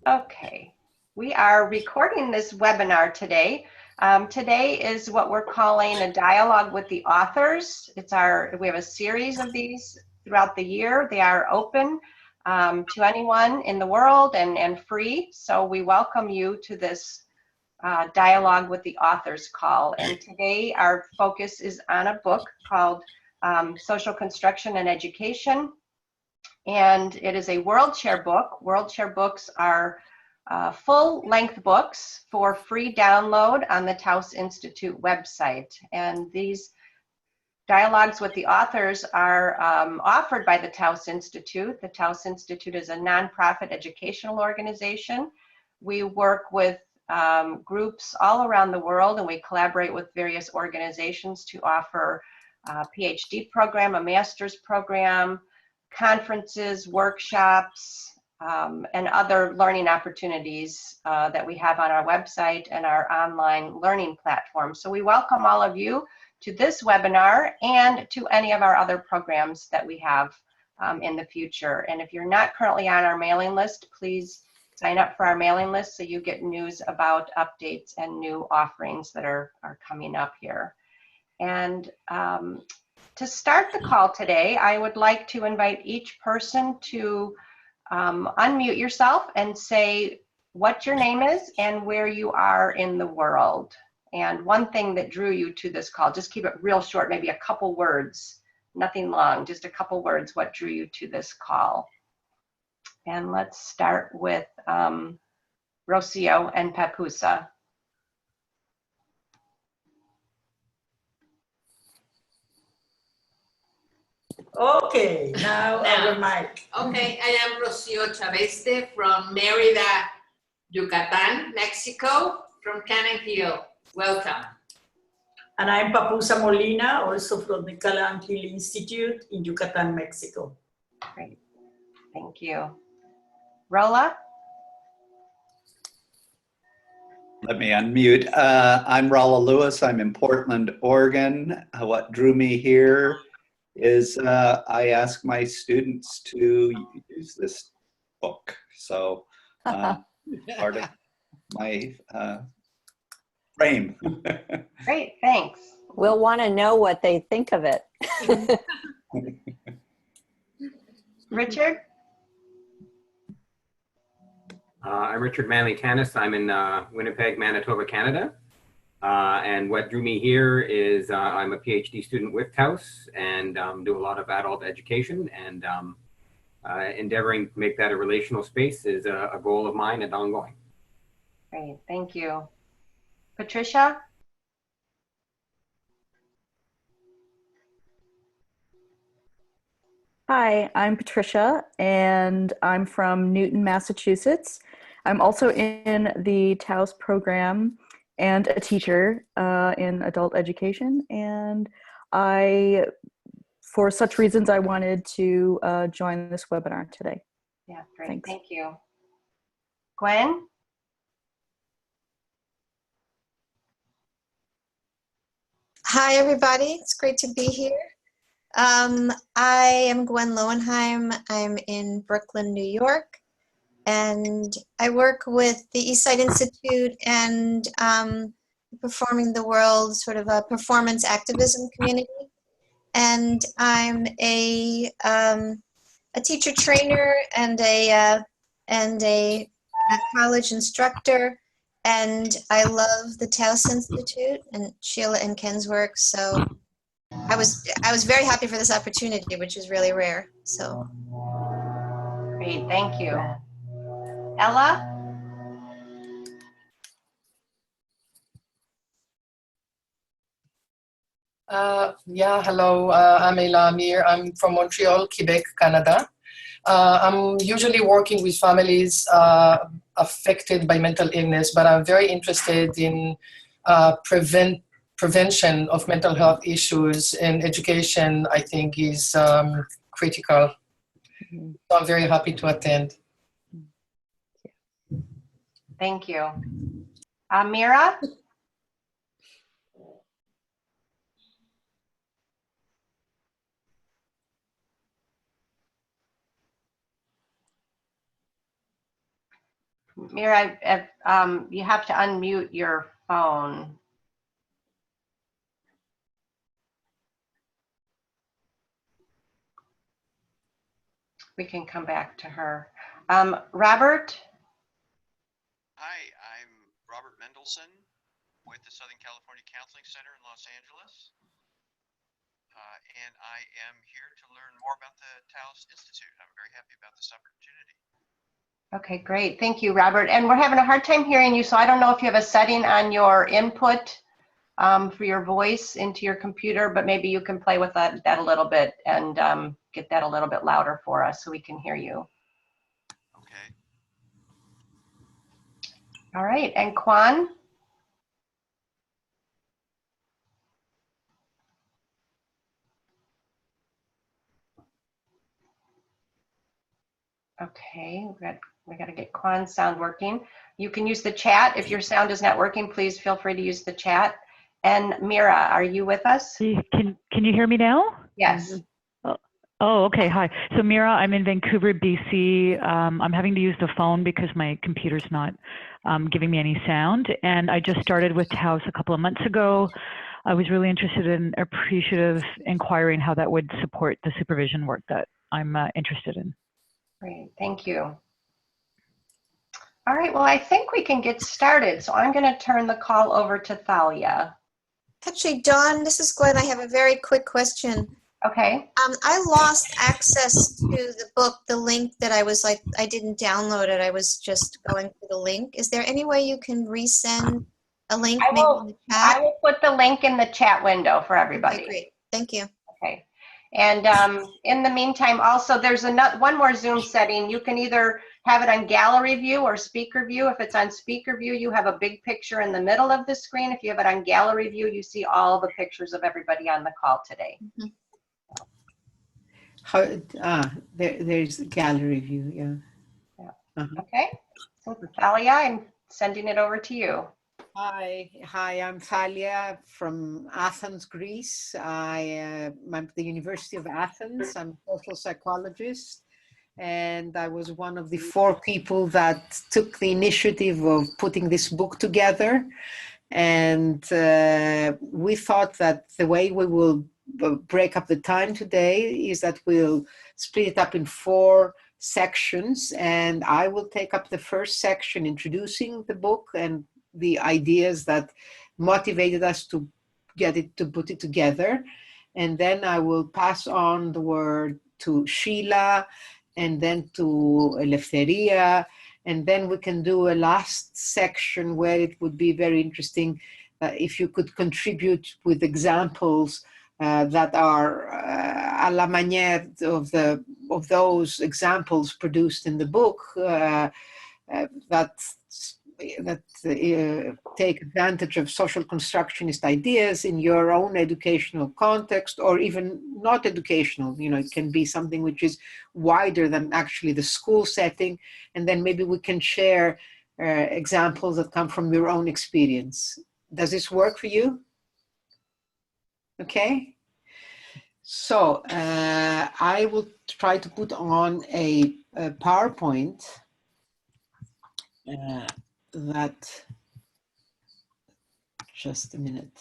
Okay, we are recording this webinar today. Today is what we're calling a dialogue with the authors. We have a series of these throughout the year. They are open to anyone in the world and free. So we welcome you to this dialogue with the authors call. And today our focus is on a book called Social Construction and Education. And it is a WorldShare book. WorldShare books are full-length books for free download on the Taos Institute website. And these dialogues with the authors are offered by the Taos Institute. The Taos Institute is a nonprofit educational organization. We work with groups all around the world, and we collaborate with various organizations to offer a PhD program, a master's program, conferences, workshops, and other learning opportunities that we have on our website and our online learning platform. So we welcome all of you to this webinar and to any of our other programs that we have in the future. And if you're not currently on our mailing list, please sign up for our mailing list so you get news about updates and new offerings that are coming up here. And to start the call today, I would like to invite each person to unmute yourself and say what your name is and where you are in the world. And one thing that drew you to this call, just keep it real short, maybe a couple words, nothing long, just a couple words, what drew you to this call. And let's start with Rocio and Papusa. Okay, now our mic. Okay, I am Rocio Chaveste from Mérida, Yucatan, Mexico, from Cannon Hill. Welcome. And I'm Papusa Molina, also from the Cannon Hill Institute in Yucatan, Mexico. Great, thank you. Rolla? Let me unmute. I'm Rolla Lewis. I'm in Portland, Oregon. What drew me here is I ask my students to use this book. So part of my frame. Great, thanks. We'll want to know what they think of it. Richard? I'm Richard Manley Tanis. I'm in Winnipeg, Manitoba, Canada. And what drew me here is I'm a PhD student with Taos and do a lot of adult education, and endeavoring to make that a relational space is a goal of mine and ongoing. Great, thank you. Patricia? Hi, I'm Patricia, and I'm from Newton, Massachusetts. I'm also in the Taos program and a teacher in adult education, and for such reasons, I wanted to join this webinar today. Yeah, great, Thanks. Thank you. Gwen? Hi, everybody. It's great to be here. I am Gwen Lowenheim. I'm in Brooklyn, New York, and I work with the Eastside Institute and Performing the World, sort of a performance activism community. And I'm a teacher trainer and a college instructor. And I love the Taos Institute and Sheila and Ken's work. So I was very happy for this opportunity, which is really rare. So Great, thank you. Ella? Yeah, hello, I'm Ella Amir. I'm from Montreal, Quebec, Canada. I'm usually working with families affected by mental illness, but I'm very interested in prevention of mental health issues, and education, I think, is critical. So I'm very happy to attend. Thank you. Amira? Mira, you have to unmute your phone. We can come back to her. Robert? Hi, I'm Robert Mendelsohn with the Southern California Counseling Center in Los Angeles. And I am here to learn more about the Taos Institute. I'm very happy about this opportunity. Okay, great. Thank you, Robert. And we're having a hard time hearing you, so I don't know if you have a setting on your input for your voice into your computer, but maybe you can play with that a little bit and get that a little bit louder for us so we can hear you. Okay. All right, and Kwan? Okay, we got to get Kwan's sound working. You can use the chat. If your sound is not working, please feel free to use the chat. And Mira, are you with us? Can you hear me now? Yes. Oh, okay. Hi. So Mira, I'm in Vancouver, BC. I'm having to use the phone because my computer's not giving me any sound. And I just started with Taos a couple of months ago. I was really interested in appreciative inquiring how that would support the supervision work that I'm interested in. Great, thank you. All right, well, I think we can get started. So I'm going to turn the call over to Thalia. Actually, Dawn, this is Gwen. I have a very quick question. Okay. I lost access to the book, the link that I didn't download it. I was just going through the link. Is there any way you can resend a link maybe in the chat? I will put the link in the chat window for everybody. Okay, great. Thank you. Okay. And in the meantime, also, there's one more Zoom setting. You can either have it on gallery view or speaker view. If it's on speaker view, you have a big picture in the middle of the screen. If you have it on gallery view, you see all the pictures of everybody on the call today. Mm-hmm. There's gallery view, yeah. Okay. So Thalia, I'm sending it over to you. Hi, I'm Thalia from Athens, Greece. I'm at the University of Athens. I'm a social psychologist, and I was one of the 4 people that took the initiative of putting this book together. And we thought that the way we will break up the time today is that we'll split it up in 4 sections, and I will take up the first section introducing the book and the ideas that motivated us to put it together. And then I will pass on the word to Sheila and then to Eleftheria. And then we can do a last section where it would be very interesting if you could contribute with examples that are à la manière of those examples produced in the book that take advantage of social constructionist ideas in your own educational context, or even not educational. It can be something which is wider than actually the school setting, and then maybe we can share examples that come from your own experience. Does this work for you? Okay. So I will try to put on a PowerPoint that, just a minute.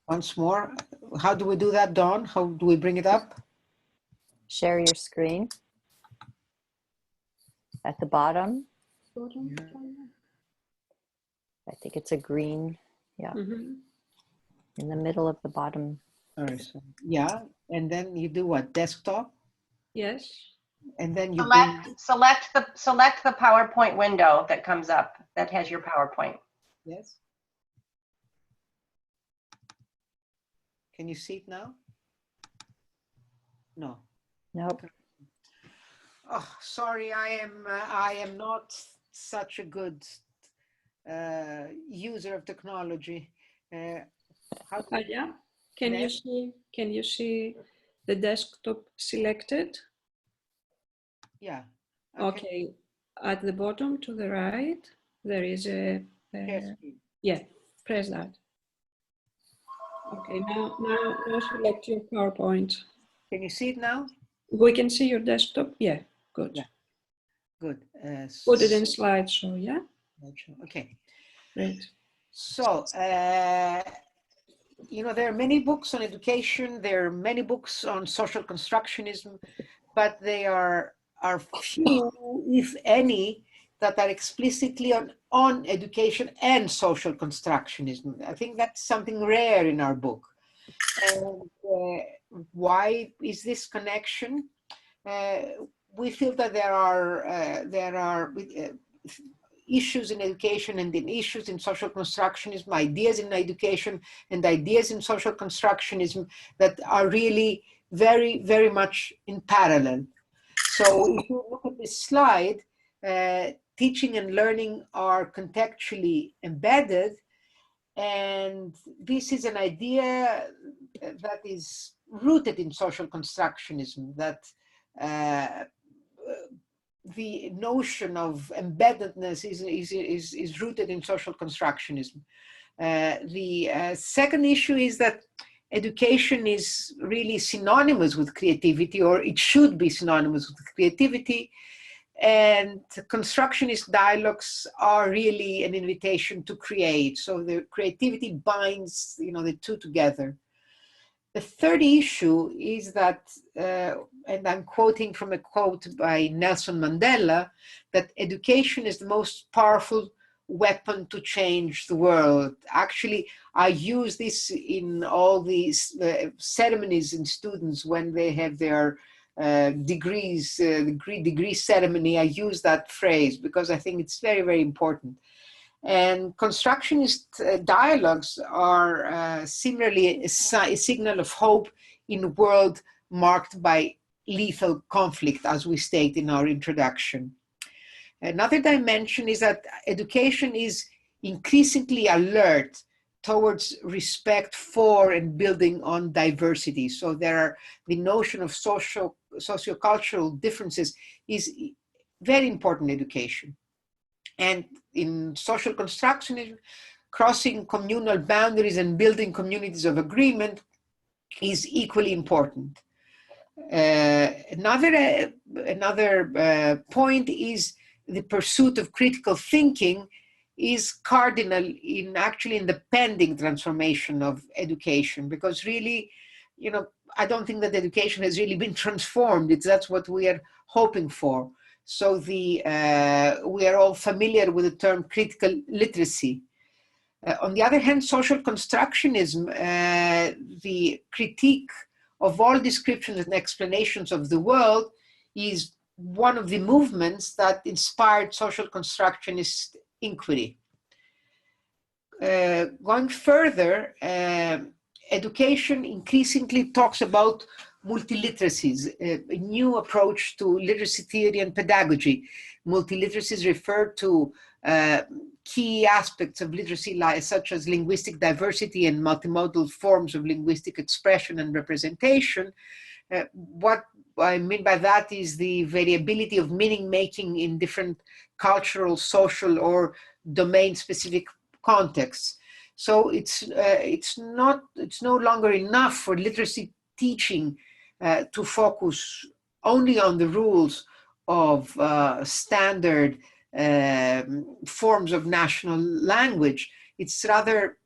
Once more, how do we do that, Dawn? How do we bring it up? Share your screen at the bottom. I think it's a green, yeah. Mm-hmm. In the middle of the bottom. All right, so, yeah, and then you do what, desktop? Yes. And then you select the PowerPoint window that comes up that has your PowerPoint. Yes. Can you see it now? No. Nope. Oh, sorry, I am not such a good user of technology. Thalia, can you see the desktop selected? Yeah. Okay. At the bottom to the right, there is a yeah. Press that. Okay. Now select your PowerPoint. Can you see it now? We can see your desktop. Yeah, good. Yeah. Good. Put it in slideshow, yeah? Okay. Great. So, you know, there are many books on education, there are many books on social constructionism, but they are few, if any, that are explicitly on education and social constructionism. I think that's something rare in our book. And why is this connection? We feel that there are issues in education and in issues in social constructionism, ideas in education and ideas in social constructionism that are really very, very much in parallel. So if you look at this slide, teaching and learning are contextually embedded, and this is an idea that is rooted in social constructionism, that the notion of embeddedness is rooted in social constructionism. The second issue is that education is really synonymous with creativity, or it should be synonymous with creativity. And constructionist dialogues are really an invitation to create. So the creativity binds, you know, the two together. The third issue is that, and I'm quoting from a quote by Nelson Mandela, that education is the most powerful weapon to change the world. Actually, I use this in all these ceremonies in students when they have their degrees, degree ceremony. I use that phrase because I think it's very, very important. And constructionist dialogues are similarly a signal of hope in a world marked by lethal conflict, as we state in our introduction. Another dimension is that education is increasingly alert towards respect for and building on diversity. So there are, the notion of sociocultural differences is very important in education. And in social constructionism, crossing communal boundaries and building communities of agreement is equally important. Another point is the pursuit of critical thinking is cardinal in the pending transformation of education, because really, you know, I don't think that education has really been transformed. That's what we are hoping for. So we are all familiar with the term critical literacy. On the other hand, social constructionism, the critique of all descriptions and explanations of the world, is one of the movements that inspired social constructionist inquiry. Going further, education increasingly talks about multiliteracies, a new approach to literacy theory and pedagogy. Multiliteracies refer to key aspects of literacy, such as linguistic diversity and multimodal forms of linguistic expression and representation. What I mean by that is the variability of meaning making in different cultural, social, or domain-specific contexts. So it's no longer enough for literacy teaching to focus only on the rules of standard forms of national language. It's rather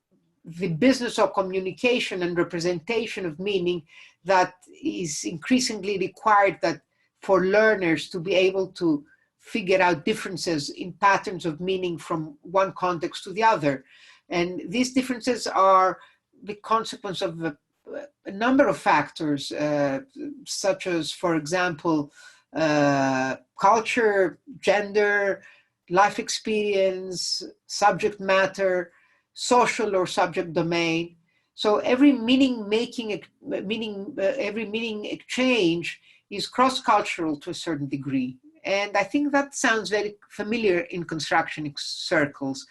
the business of communication and representation of meaning that is increasingly required, that for learners to be able to figure out differences in patterns of meaning from one context to the other. And these differences are the consequence of a number of factors, such as, for example, culture, gender, life experience, subject matter, social or subject domain. So every every meaning exchange is cross-cultural to a certain degree. And I think that sounds very familiar in constructionist circles.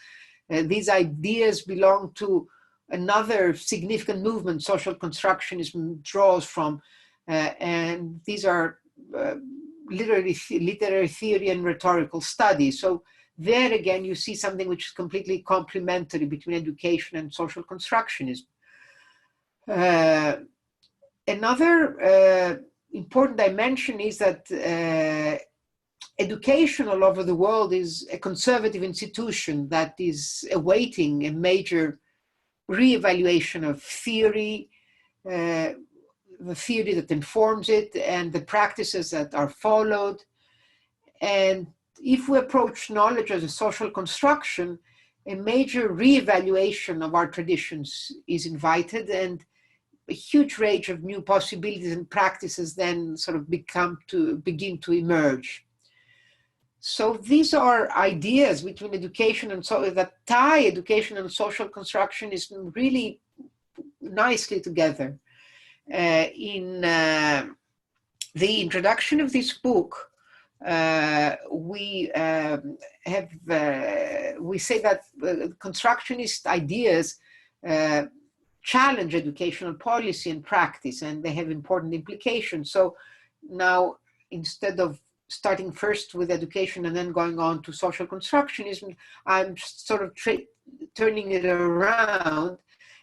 These ideas belong to another significant movement social constructionism draws from, and these are literary theory and rhetorical studies. So there again, you see something which is completely complementary between education and social constructionism. Another important dimension is that education all over the world is a conservative institution that is awaiting a major reevaluation of theory, the theory that informs it, and the practices that are followed. And if we approach knowledge as a social construction, a major reevaluation of our traditions is invited, and a huge range of new possibilities and practices then sort of begin to emerge. So these are ideas between education and that tie education and social constructionism really nicely together. In the introduction of this book, we say that constructionist ideas challenge educational policy and practice, and they have important implications. So now, instead of starting first with education and then going on to social constructionism, I'm sort of turning it around,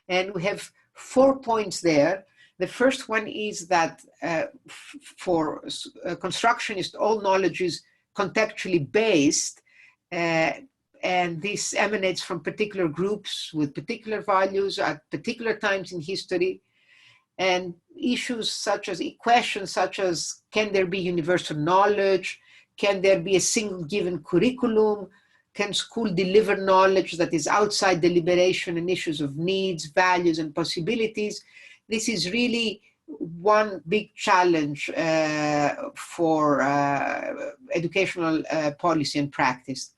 and we have 4 points there. The first one is that for constructionists, all knowledge is contextually based, and this emanates from particular groups with particular values at particular times in history. And issues such as questions such as, can there be universal knowledge? Can there be a single given curriculum? Can school deliver knowledge that is outside deliberation and issues of needs, values, and possibilities? This is really one big challenge for educational policy and practice.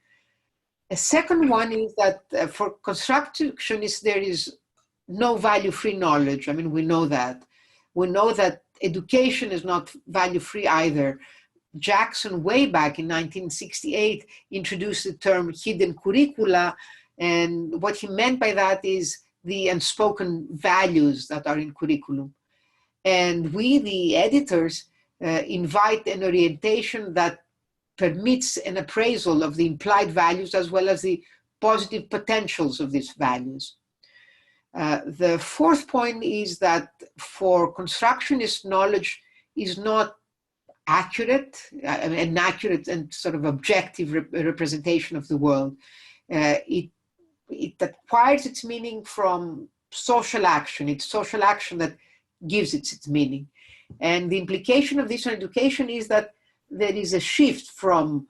A second one is that for constructionists, there is no value-free knowledge. I mean, we know that. We know that education is not value-free either. Jackson, way back in 1968, introduced the term hidden curricula, and what he meant by that is the unspoken values that are in curriculum. And we, the editors, invite an orientation that permits an appraisal of the implied values as well as the positive potentials of these values. The fourth point is that for constructionist, knowledge is not accurate, an accurate and sort of objective representation of the world. It acquires its meaning from social action. It's social action that gives it its meaning. And the implication of this on education is that there is a shift from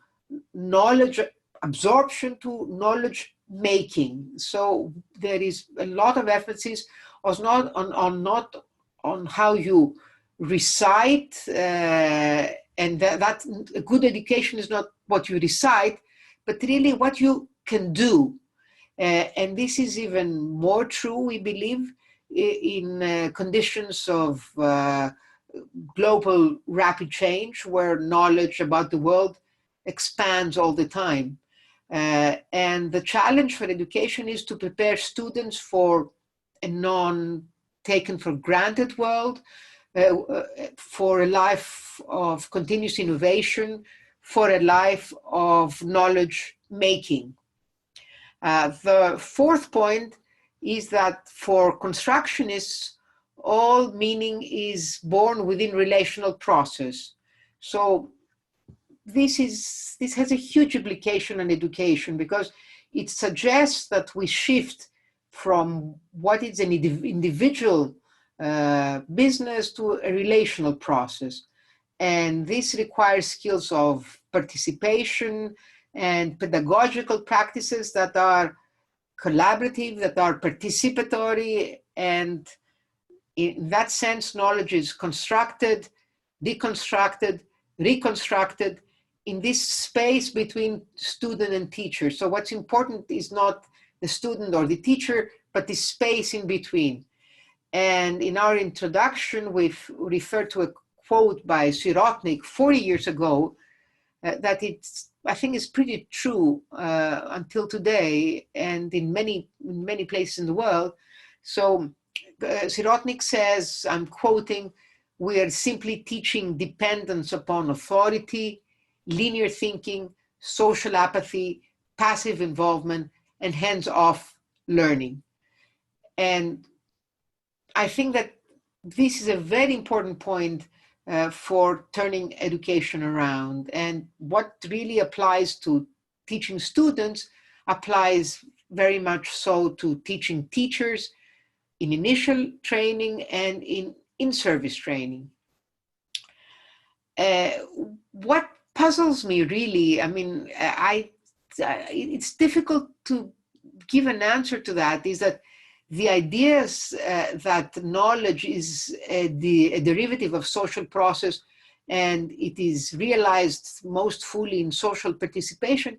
knowledge absorption to knowledge making. So there is a lot of emphasis not on how you recite, and that a good education is not what you recite, but really what you can do. And this is even more true, we believe, in conditions of global rapid change, where knowledge about the world expands all the time. And the challenge for education is to prepare students for a non-taken for granted world, for a life of continuous innovation, for a life of knowledge making. The fourth point is that for constructionists, all meaning is born within relational process. So this has a huge implication on education, because it suggests that we shift from what is an individual business to a relational process. And this requires skills of participation and pedagogical practices that are collaborative, that are participatory, and in that sense, knowledge is constructed, deconstructed, reconstructed in this space between student and teacher. So what's important is not the student or the teacher, but the space in between. And in our introduction, we've referred to a quote by Sirotnik 40 years ago that I think is pretty true until today, and in many places in the world. So Sirotnik says, I'm quoting, "We are simply teaching dependence upon authority, linear thinking, social apathy, passive involvement, and hands-off learning." And I think that this is a very important point for turning education around. And what really applies to teaching students applies very much so to teaching teachers in initial training and in in-service training. What puzzles me really, I mean, it's difficult to give an answer to that, is that the ideas that knowledge is a derivative of social process and it is realized most fully in social participation,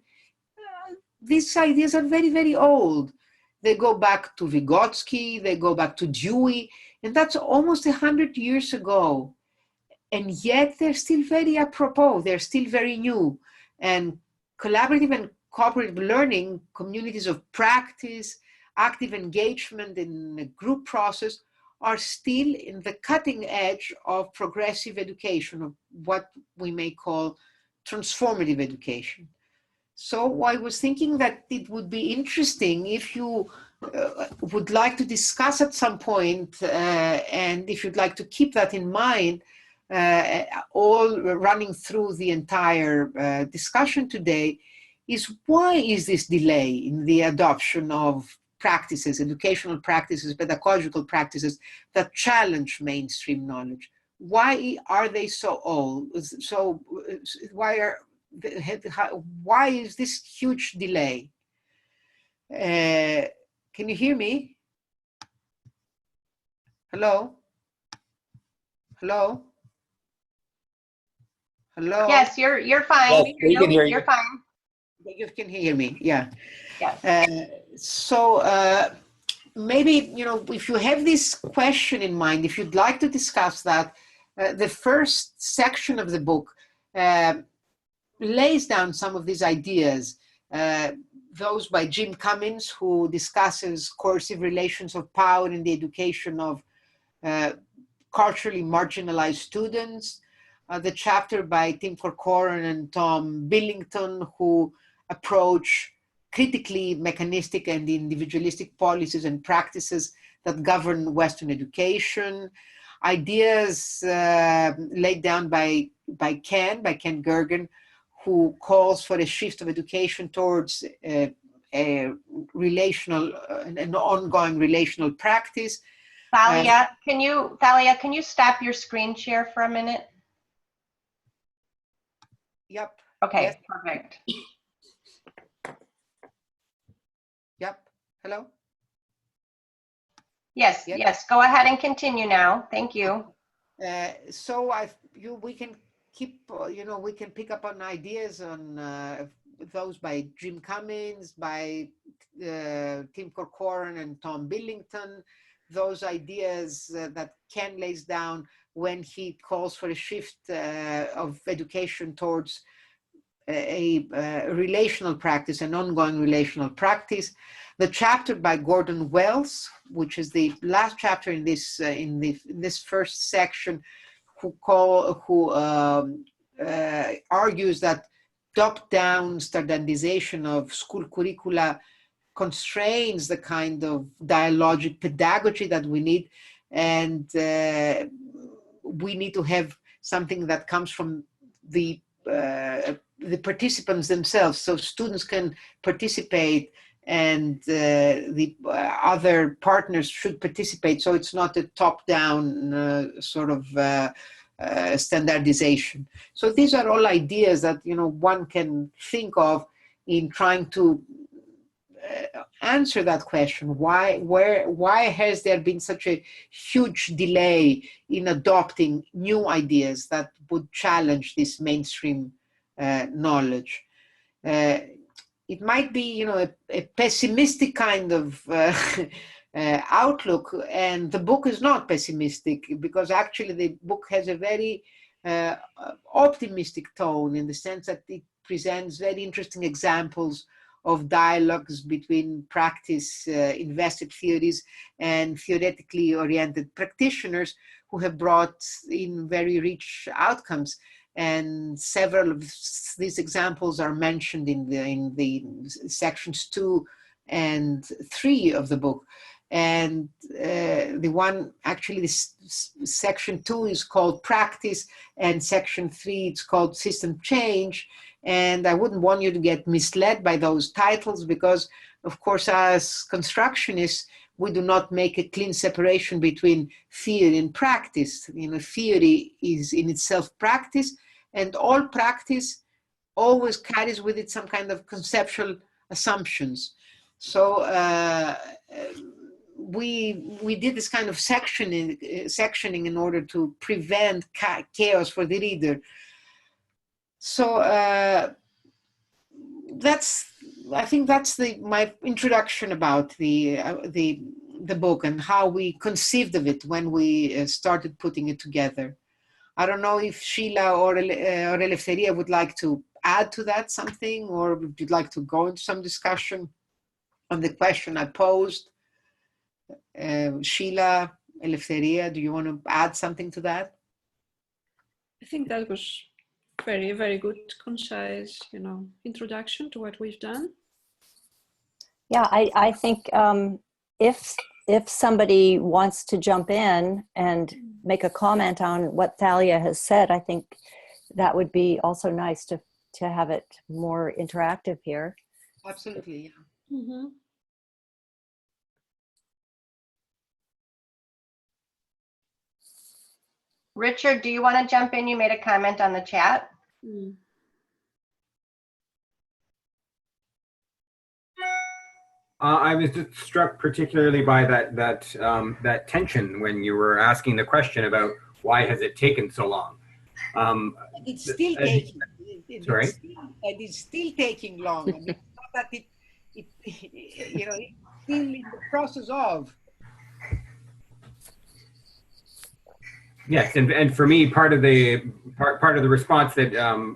these ideas are very, very old. They go back to Vygotsky, they go back to Dewey, and that's almost 100 years ago. And yet they're still very apropos, they're still very new. And collaborative and cooperative learning, communities of practice, active engagement in a group process are still in the cutting edge of progressive education, of what we may call transformative education. So I was thinking that it would be interesting if you would like to discuss at some point, and if you'd like to keep that in mind, all running through the entire discussion today, is why is this delay in the adoption of practices, educational practices, pedagogical practices that challenge mainstream knowledge? Why are they so old? So why is this huge delay? Can you hear me? Hello? Hello? Hello? Yes, you're fine. Yes, we can hear you. You're fine. You can hear me, yeah. Yes. Maybe, you know, if you have this question in mind, if you'd like to discuss that, the first section of the book lays down some of these ideas, those by Jim Cummins, who discusses coercive relations of power in the education of culturally marginalized students, the chapter by Tim Corcoran and Tom Billington, who approach critically mechanistic and individualistic policies and practices that govern Western education, ideas laid down by Ken Gergen, who calls for a shift of education towards a relational, an ongoing relational practice. Thalia, can you stop your screen share for a minute? Yep. Okay, yes. Perfect. Yep. Hello? Yes, yes, go ahead and continue now. Thank you. We can keep, we can pick up on ideas on those by Jim Cummins, by Tim Corcoran and Tom Billington, those ideas that Ken lays down when he calls for a shift of education towards a relational practice, an ongoing relational practice. The chapter by Gordon Wells, which is the last chapter in this first section, who argues that top-down standardization of school curricula constrains the kind of dialogic pedagogy that we need, and we need to have something that comes from the participants themselves, so students can participate and the other partners should participate, so it's not a top-down sort of standardization. So these are all ideas that one can think of in trying to answer that question. Why has there been such a huge delay in adopting new ideas that would challenge this mainstream knowledge? It might be, a pessimistic kind of outlook, and the book is not pessimistic, because actually the book has a very optimistic tone, in the sense that it presents very interesting examples of dialogues between practice invested theories and theoretically oriented practitioners who have brought in very rich outcomes. And several of these examples are mentioned in the sections 2 and 3 of the book. And the one, actually, this section 2 is called practice, and section 3 it's called system change. And I wouldn't want you to get misled by those titles, because, of course, as constructionists, we do not make a clean separation between theory and practice. You know, theory is in itself practice, and all practice always carries with it some kind of conceptual assumptions. So we did this kind of sectioning in order to prevent chaos for the reader. So I think that's my introduction about the book and how we conceived of it when we started putting it together. I don't know if Sheila or Eleftheria would like to add to that something, or would you like to go into some discussion on the question I posed? Sheila, Eleftheria, do you want to add something to that? I think that was very, very good, concise, introduction to what we've done. Yeah, I think if somebody wants to jump in and make a comment on what Thalia has said, I think that would be also nice to have it more interactive here. Absolutely, yeah. Mm-hmm. Richard, do you want to jump in? You made a comment on the chat. Mm. I was just struck particularly by that tension when you were asking the question about why has it taken so long. It's still taking. Sorry? It's still taking long. I mean, it's not that it's still in the process of. Yes, and for me, part of the response that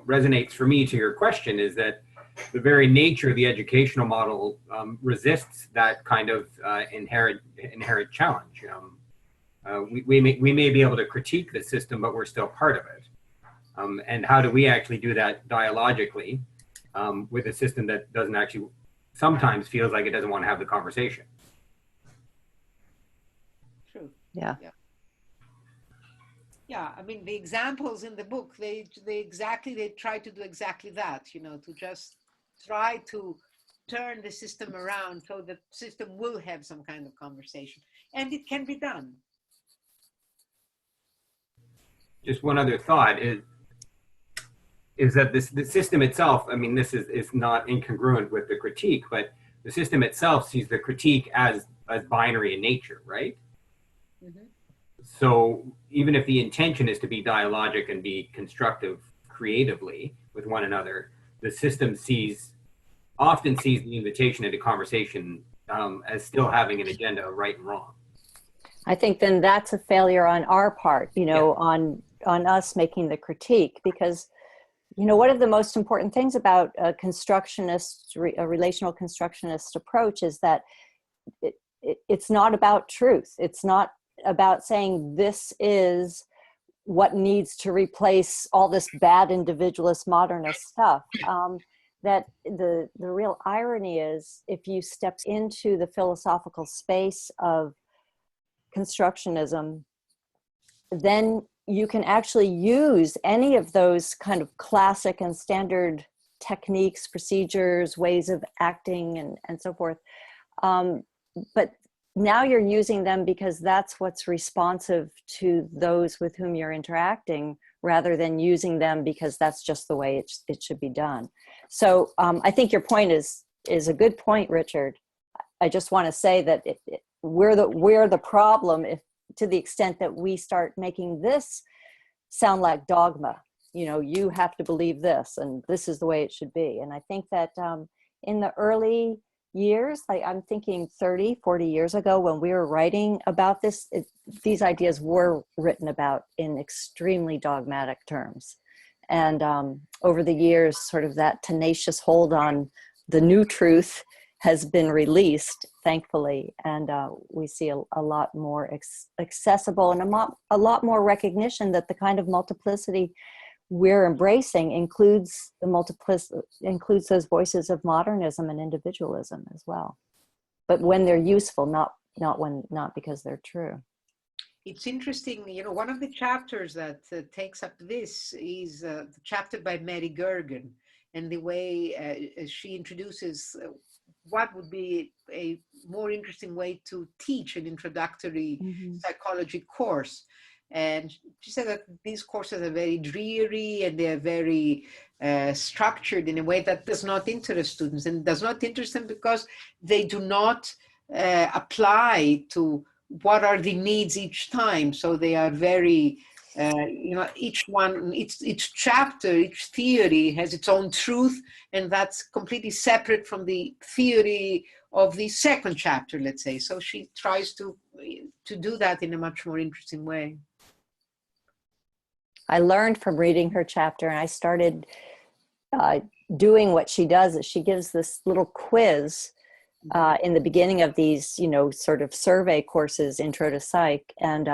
resonates for me to your question is that the very nature of the educational model resists that kind of inherent challenge. We may be able to critique the system, but we're still part of it. And how do we actually do that dialogically with a system that doesn't actually, sometimes feels like it doesn't want to have the conversation? True. Yeah. Yeah, I mean, the examples in the book, they try to do exactly that, to just try to turn the system around so the system will have some kind of conversation, and it can be done. Just one other thought is that the system itself, I mean, this is not incongruent with the critique, but the system itself sees the critique as binary in nature, right? Mm-hmm. So even if the intention is to be dialogic and be constructive creatively with one another, the system often sees the invitation into conversation as still having an agenda of right and wrong. I think then that's a failure on our part, on us making the critique, because one of the most important things about a relational constructionist approach is that it's not about truth. It's not about saying this is what needs to replace all this bad individualist modernist stuff. That the real irony is, if you step into the philosophical space of constructionism, then you can actually use any of those kind of classic and standard techniques, procedures, ways of acting, and so forth. But now you're using them because that's what's responsive to those with whom you're interacting, rather than using them because that's just the way it should be done. So I think your point is a good point, Richard. I just want to say that we're the problem to the extent that we start making this sound like dogma. You have to believe this, and this is the way it should be. And I think that in the early years, I'm thinking 30, 40 years ago, when we were writing about this, these ideas were written about in extremely dogmatic terms. And over the years, sort of that tenacious hold on the new truth has been released, thankfully, and we see a lot more accessible and a lot more recognition that the kind of multiplicity we're embracing includes those voices of modernism and individualism as well. But when they're useful, not not because they're true. It's interesting, you know, one of the chapters that takes up this is the chapter by Mary Gergen, and the way she introduces what would be a more interesting way to teach an introductory psychology course. And she said that these courses are very dreary and they're very structured in a way that does not interest students, and does not interest them because they do not apply to what are the needs each time. So they are very, you know, each chapter, each theory has its own truth, and that's completely separate from the theory of the second chapter, let's say. So she tries to do that in a much more interesting way. I learned from reading her chapter, and I started doing what she does. Is she gives this little quiz in the beginning of these, you know, sort of survey courses, Intro to Psych, and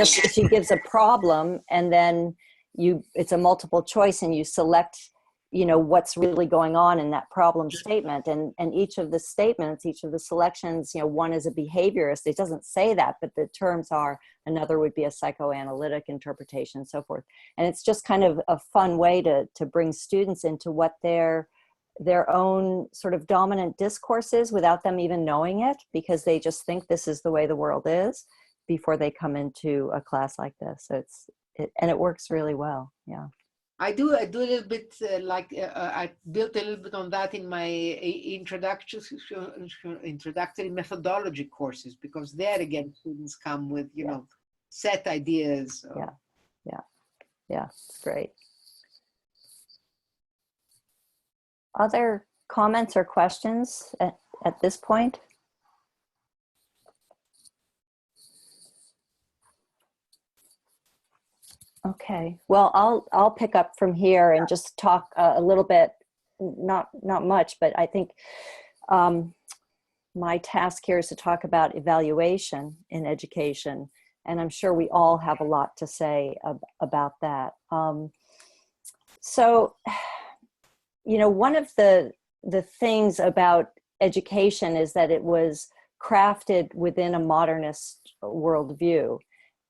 she gives a problem, and then it's a multiple choice, and you select, you know, what's really going on in that problem statement, and each of the statements, each of the selections, you know, one is a behaviorist. It doesn't say that, but the terms are. Another would be a psychoanalytic interpretation, and so forth. And it's just kind of a fun way to bring students into what their own sort of dominant discourse is without them even knowing it, because they just think this is the way the world is before they come into a class like this. So and it works really well. Yeah. I do a little bit I built a little bit on that in my introductory methodology courses, because there again, students come with, you know, set ideas. So. Yeah, it's great. Other comments or questions at this point? Okay, well, I'll pick up from here and just talk a little bit, not much, but I think my task here is to talk about evaluation in education, and I'm sure we all have a lot to say about that. So, you know, one of the things about education is that it was crafted within a modernist worldview.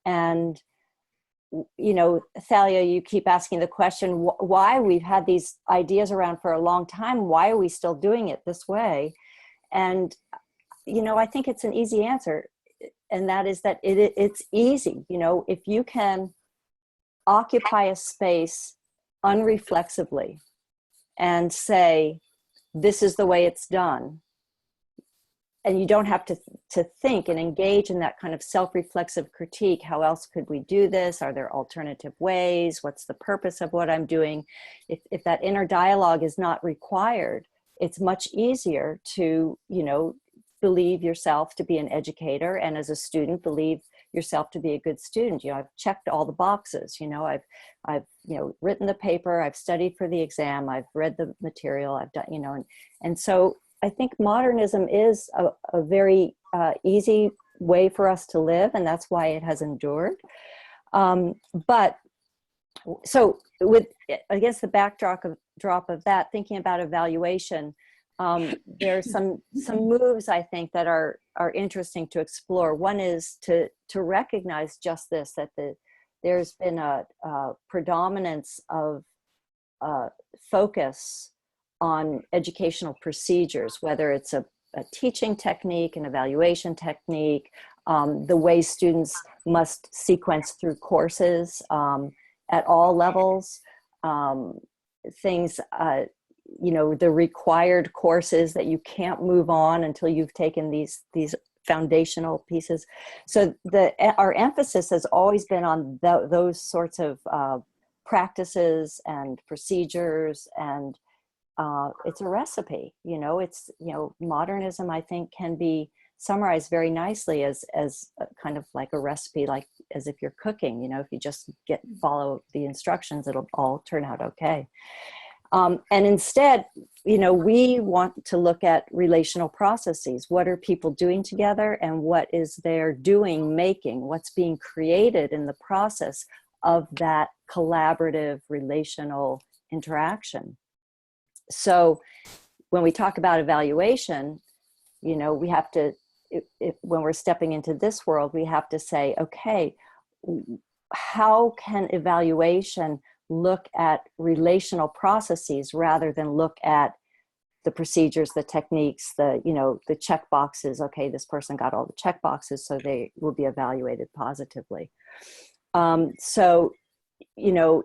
And, you know, Thalia, you keep asking the question, why? We've had these ideas around for a long time. Why are we still doing it this way? And, you know, I think it's an easy answer. And that is that it's easy. You know, if you can occupy a space unreflexively and say, this is the way it's done, and you don't have to think and engage in that kind of self-reflexive critique. How else could we do this? Are there alternative ways? What's the purpose of what I'm doing? If that inner dialogue is not required, it's much easier to, you know, believe yourself to be an educator, and as a student, believe yourself to be a good student. You know, I've checked all the boxes. You know, I've you know, written the paper, I've studied for the exam, I've read the material, I've done, you know, and so I think modernism is a very easy way for us to live, and that's why it has endured. But so with against the backdrop of that, thinking about evaluation, there's some moves I think that are interesting to explore. One is to recognize just this, that there's been a predominance of focus on educational procedures, whether it's a teaching technique, an evaluation technique, the way students must sequence through courses at all levels, things, you know, the required courses that you can't move on until you've taken these foundational pieces. So our emphasis has always been on those sorts of practices and procedures, and it's a recipe. You know, it's, you know, modernism, I think, can be summarized very nicely as kind of like a recipe, like as if you're cooking. You know, if you just follow the instructions, it'll all turn out okay. And instead, you know, we want to look at relational processes. What are people doing together, and what is their making, what's being created in the process of that collaborative relational interaction. So when we talk about evaluation, You know, we have to, when we're stepping into this world, we have to say, okay, how can evaluation look at relational processes rather than look at the procedures, the techniques, the, you know, the check boxes. Okay, this person got all the check boxes, so they will be evaluated positively. So, you know,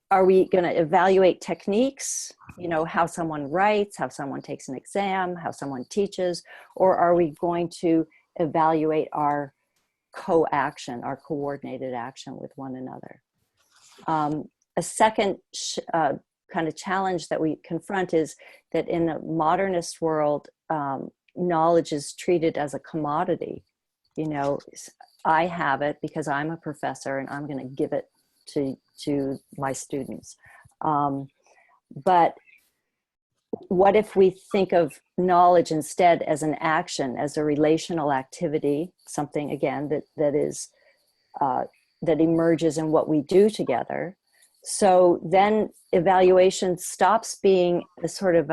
are we going to evaluate techniques, you know, how someone writes, how someone takes an exam, how someone teaches, or are we going to evaluate our co-action, our coordinated action with one another? A second kind of challenge that we confront is that in the modernist world, knowledge is treated as a commodity. You know, I have it because I'm a professor and I'm going to give it to my students. But what if we think of knowledge instead as an action, as a relational activity, something again that is that emerges in what we do together? So then evaluation stops being a sort of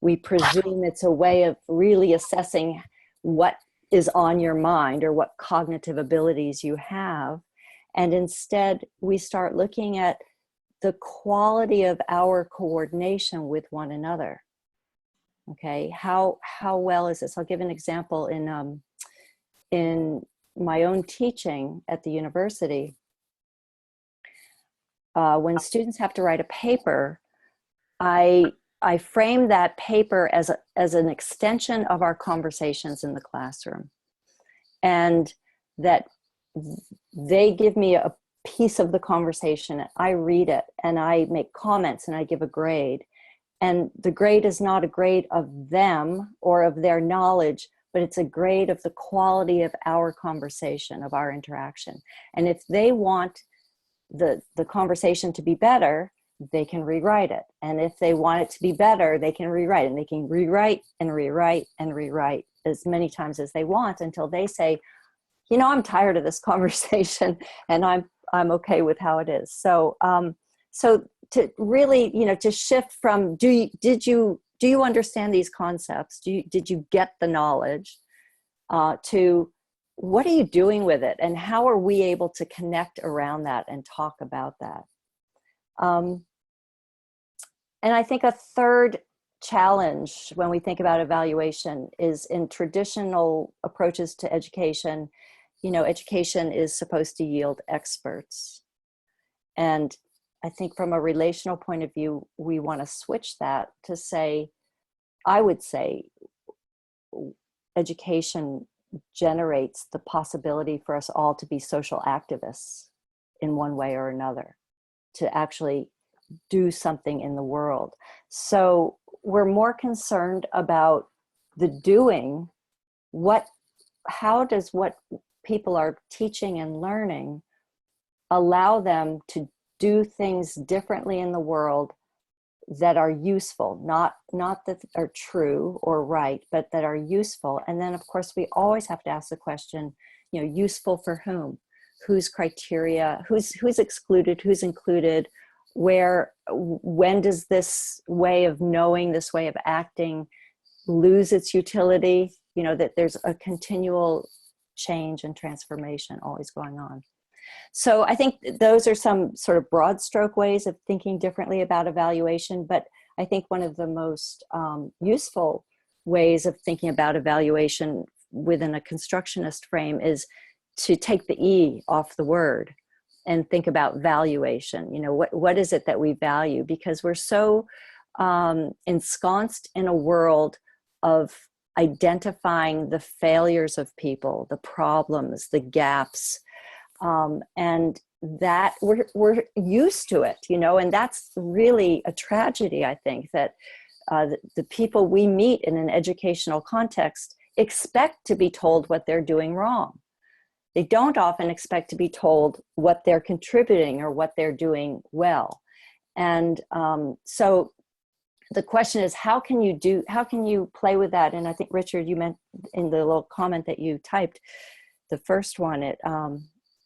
we presume it's a way of really assessing what is on your mind or what cognitive abilities you have. And instead we start looking at the quality of our coordination with one another. Okay, how well is this? I'll give an example in my own teaching at the university. When students have to write a paper, I frame that paper as an extension of our conversations in the classroom, and that they give me a piece of the conversation, I read it, and I make comments, and I give a grade. And the grade is not a grade of them or of their knowledge, but it's a grade of the quality of our conversation, of our interaction. And if they want the conversation to be better, they can rewrite it. And if they want it to be better, they can rewrite it. And they can rewrite and rewrite and rewrite as many times as they want until they say, you know, I'm tired of this conversation and I'm okay with how it is. So so to really, you know, to shift from do you understand these concepts? Did you get the knowledge? To what are you doing with it, and how are we able to connect around that and talk about that? And I think a third challenge when we think about evaluation is in traditional approaches to education. You know, education is supposed to yield experts. And I think from a relational point of view, we want to switch that to say, I would say, education generates the possibility for us all to be social activists in one way or another, to actually do something in the world. So we're more concerned about the doing. How does what people are teaching and learning allow them to do things differently in the world that are useful, not that are true or right, but that are useful. And then of course we always have to ask the question, you know, useful for whom? Whose criteria, who's excluded, who's included, when does this way of knowing, this way of acting lose its utility? You know, that there's a continual change and transformation always going on. So I think those are some sort of broad stroke ways of thinking differently about evaluation, but I think one of the most useful ways of thinking about evaluation within a constructionist frame is to take the E off the word and think about valuation. You know, what is it that we value? Because we're so ensconced in a world of identifying the failures of people, the problems, the gaps, and that we're used to it, you know, and that's really a tragedy. I think that the people we meet in an educational context expect to be told what they're doing wrong. They don't often expect to be told what they're contributing or what they're doing well. And so the question is, how can you play with that? And I think, Richard, you meant in the little comment that you typed, the first one,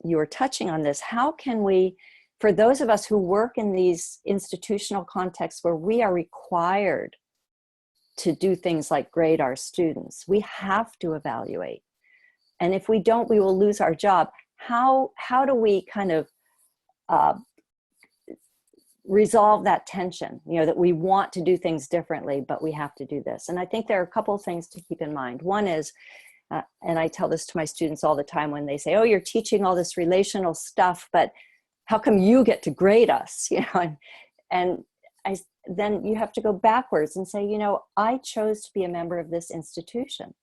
you were touching on this. How can we, for those of us who work in these institutional contexts where we are required to do things like grade our students. We have to evaluate. And if we don't, we will lose our job. How do we kind of resolve that tension, you know, that we want to do things differently, but we have to do this? And I think there are a couple of things to keep in mind. One is, and I tell this to my students all the time when they say, oh, you're teaching all this relational stuff, but how come you get to grade us? You know, and then you have to go backwards and say, you know, I chose to be a member of this institution.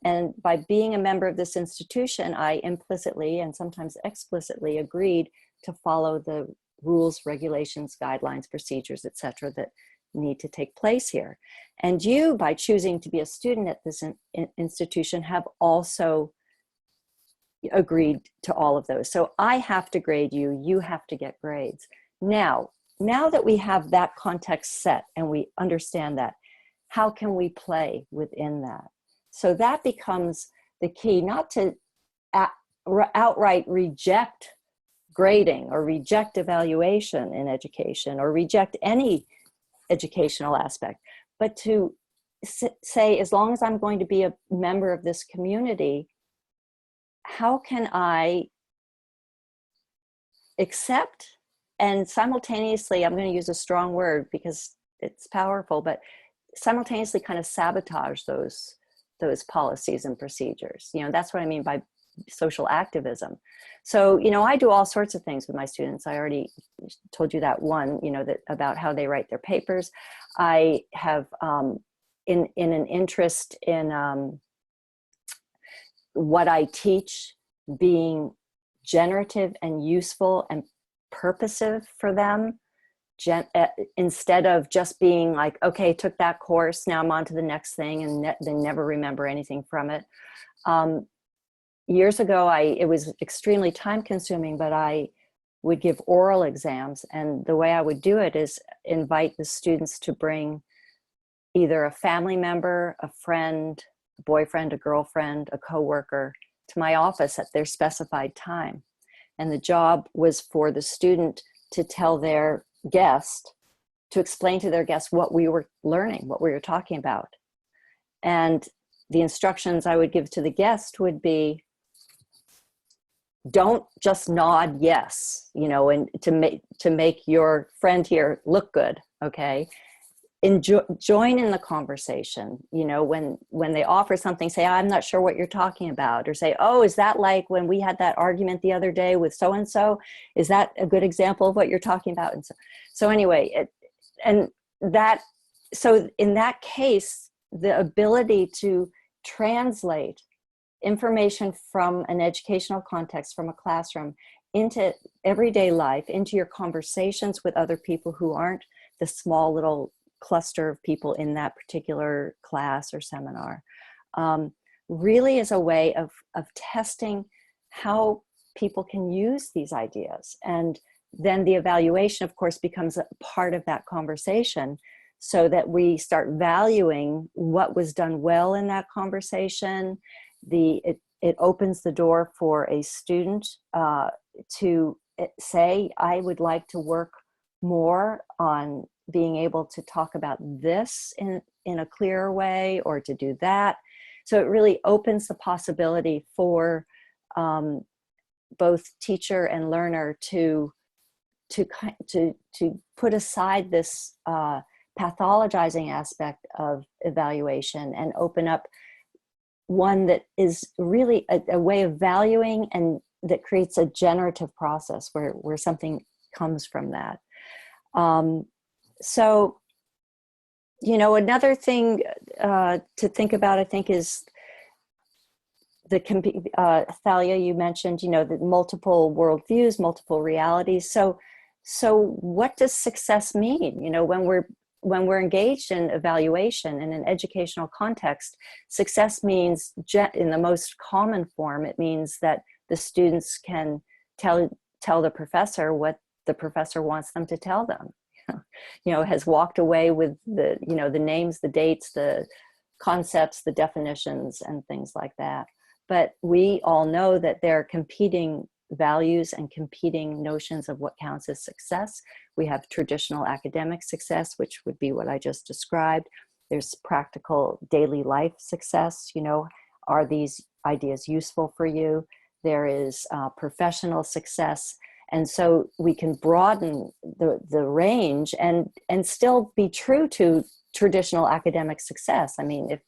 And by being a member of this institution, I implicitly and sometimes explicitly agreed to follow the rules, regulations, guidelines, procedures, etc., that need to take place here. And you, by choosing to be a student at this institution, have also agreed to all of those. So I have to grade you, you have to get grades. Now that we have that context set and we understand that, how can we play within that? So that becomes the key, not to outright reject grading or reject evaluation in education or reject any educational aspect, but to say, as long as I'm going to be a member of this community, how can I accept and simultaneously, I'm going to use a strong word because it's powerful, but simultaneously kind of sabotage those policies and procedures. You know, that's what I mean by social activism. So, you know, I do all sorts of things with my students. I already told you that one, you know, that about how they write their papers. I have in an interest in what I teach being generative and useful and purposive for them, instead of just being like, okay, took that course, now I'm on to the next thing, and they never remember anything from it. Years ago, it was extremely time consuming, but I would give oral exams, and the way I would do it is invite the students to bring either a family member, a friend, a boyfriend, a girlfriend, a coworker to my office at their specified time. And the job was for the student to tell their guest, to explain to their guest what we were learning, what we were talking about. And the instructions I would give to the guest would be, don't just nod yes, you know, and to make your friend here look good, okay? Join in the conversation. You know, when they offer something, say, I'm not sure what you're talking about, or say, oh, is that like when we had that argument the other day with so-and-so? Is that a good example of what you're talking about? And so anyway, so in that case, the ability to translate information from an educational context, from a classroom, into everyday life, into your conversations with other people who aren't the small little cluster of people in that particular class or seminar, really is a way of testing how people can use these ideas. And then the evaluation, of course, becomes a part of that conversation, so that we start valuing what was done well in that conversation. It opens the door for a student to say, I would like to work more on being able to talk about this in a clearer way, or to do that. So it really opens the possibility for both teacher and learner to put aside this pathologizing aspect of evaluation and open up one that is really a way of valuing, and that creates a generative process where something comes from that. So, you know, another thing to think about, I think, is Thalia, you mentioned, you know, the multiple worldviews, multiple realities. So what does success mean? You know, when we're engaged in evaluation in an educational context, success means, in the most common form, it means that the students can tell the professor what the professor wants them to tell them. You know, has walked away with the names, the dates, the concepts, the definitions, and things like that. But we all know that there are competing values and competing notions of what counts as success. We have traditional academic success, which would be what I just described. There's practical daily life success. You know, are these ideas useful for you? There is professional success. And so we can broaden the range and still be true to traditional academic success. I mean,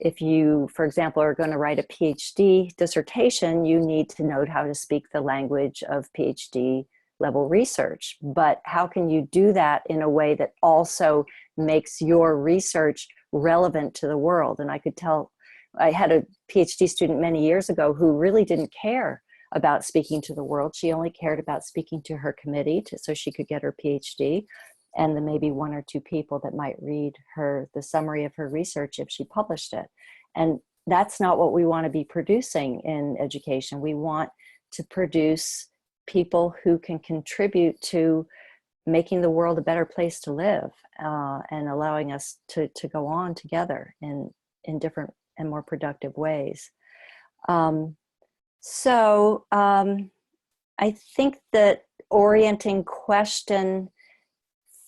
if you, for example, are going to write a PhD dissertation, you need to know how to speak the language of PhD level research. But how can you do that in a way that also makes your research relevant to the world? And I could tell, I had a PhD student many years ago who really didn't care about speaking to the world. She only cared about speaking to her committee so she could get her PhD, and then maybe one or two people that might read the summary of her research if she published it. And that's not what we want to be producing in education. We want to produce people who can contribute to making the world a better place to live, and allowing us to go on together in different and more productive ways. So I think that orienting question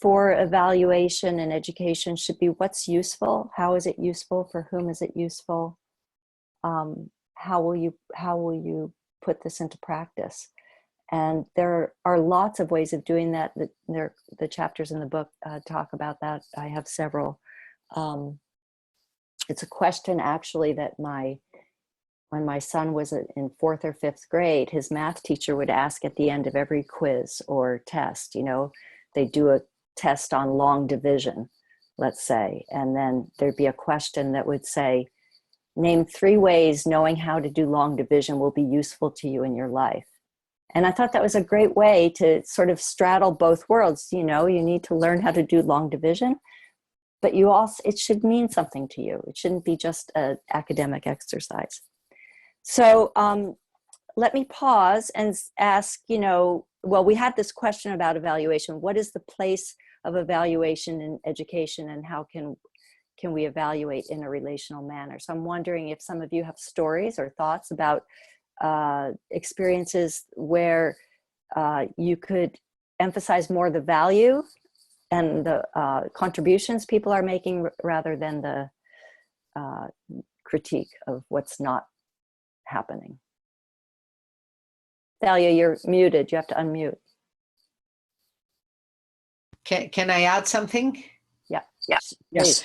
for evaluation and education should be what's useful, how is it useful, for whom is it useful, how will you put this into practice? And there are lots of ways of doing that. The chapters in the book talk about that. I have several. It's a question actually that when my son was in 4th or 5th grade, his math teacher would ask at the end of every quiz or test, you know, they do a test on long division, let's say, and then there'd be a question that would say, name 3 ways knowing how to do long division will be useful to you in your life. And I thought that was a great way to sort of straddle both worlds. You know, you need to learn how to do long division, but you also, it should mean something to you. It shouldn't be just an academic exercise. So let me pause and ask, you know, well, we had this question about evaluation. What is the place of evaluation in education, and how can we evaluate in a relational manner? So I'm wondering if some of you have stories or thoughts about experiences where you could emphasize more the value and the contributions people are making rather than the critique of what's not happening. Thalia, you're muted. You have to unmute. Can I add something? Yeah. Yes.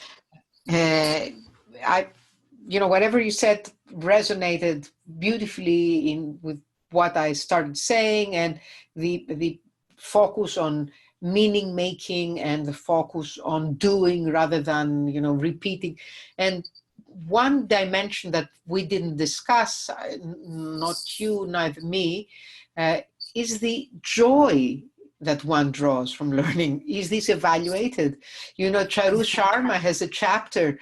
You know, whatever you said resonated beautifully with what I started saying, and the focus on meaning making and the focus on doing rather than, you know, repeating. And one dimension that we didn't discuss, not you, neither me, is the joy that one draws from learning. Is this evaluated? You know, Charu Sharma has a chapter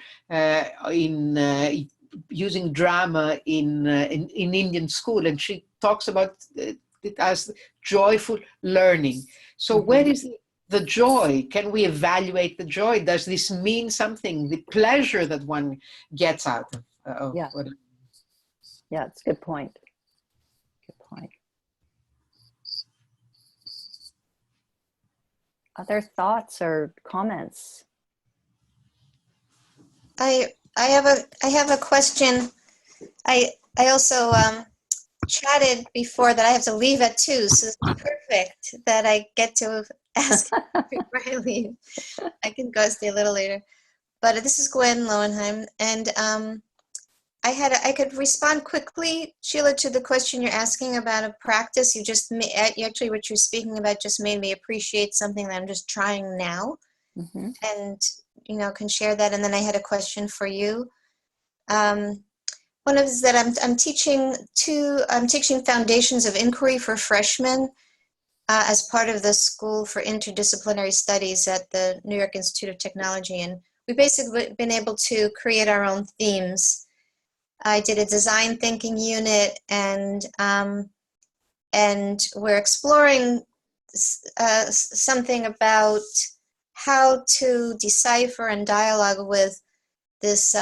in using drama in Indian school, and she talks about it as joyful learning. So where is the joy? Can we evaluate the joy? Does this mean something? The pleasure that one gets out of yeah. what? Yeah, it's a good point. Good point. Other thoughts or comments? I have a question. I also chatted before that I have to leave at 2, so it's perfect that I get to ask before I leave. I can go stay a little later. But this is Gwen Lowenheim, and I could respond quickly, Sheila, to the question you're asking about a practice. Actually what you're speaking about just made me appreciate something that I'm just trying now, and you know, can share that. And then I had a question for you. One is that I'm teaching Foundations of Inquiry for freshmen as part of the School for Interdisciplinary Studies at the New York Institute of Technology, and we've basically been able to create our own themes. I did a design thinking unit, and we're exploring something about how to decipher and dialogue with this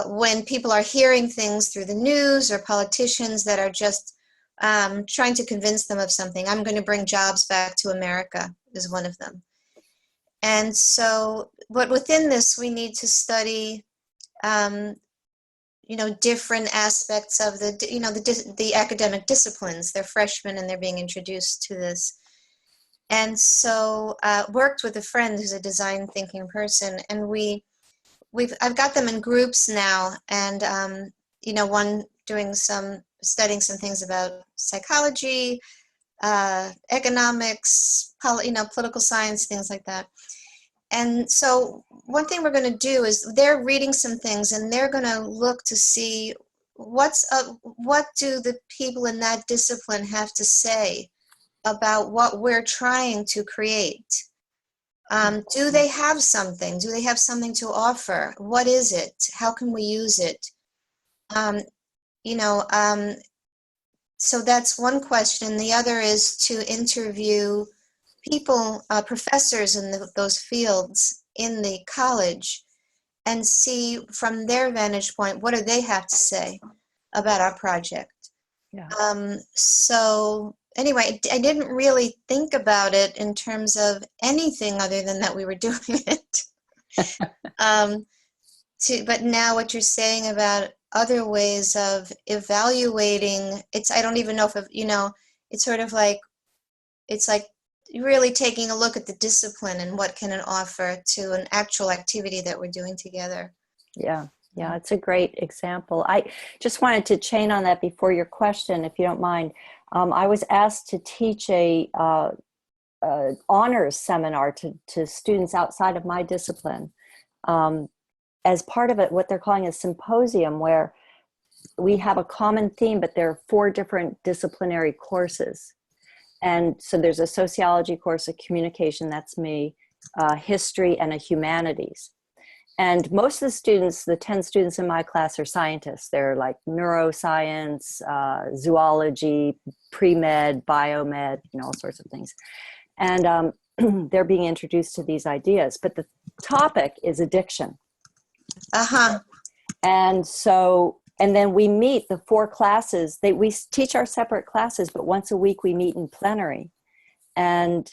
when people are hearing things through the news or politicians that are just trying to convince them of something. I'm going to bring jobs back to America is one of them. And so, but within this, we need to study, different aspects of the academic disciplines. They're freshmen and they're being introduced to this. And so worked with a friend who's a design thinking person, and I've got them in groups now, and one studying some things about psychology, economics, political science, things like that. And so one thing we're going to do is they're reading some things, and they're going to look to see what do the people in that discipline have to say about what we're trying to create. Do they have something? Do they have something to offer? What is it? How can we use it? So that's one question. The other is to interview people, professors in those fields in the college, and see from their vantage point, what do they have to say about our project? Yeah. So anyway, I didn't really think about it in terms of anything other than that we were doing it. But now what you're saying about other ways of evaluating, I don't even know if, it's sort of like, it's like really taking a look at the discipline and what can it offer to an actual activity that we're doing together. Yeah, it's a great example. I just wanted to chain on that before your question, if you don't mind. I was asked to teach a honors seminar to students outside of my discipline as part of it, what they're calling a symposium, where we have a common theme, but there are 4 different disciplinary courses. And so there's a sociology course, a communication, that's me, history, and a humanities. And most of the students, the 10 students in my class, are scientists. They're like neuroscience, zoology, pre-med, biomed, all sorts of things. And they're being introduced to these ideas. But the topic is addiction. Uh-huh. And then we meet the 4 classes. We teach our separate classes, but once a week we meet in plenary. And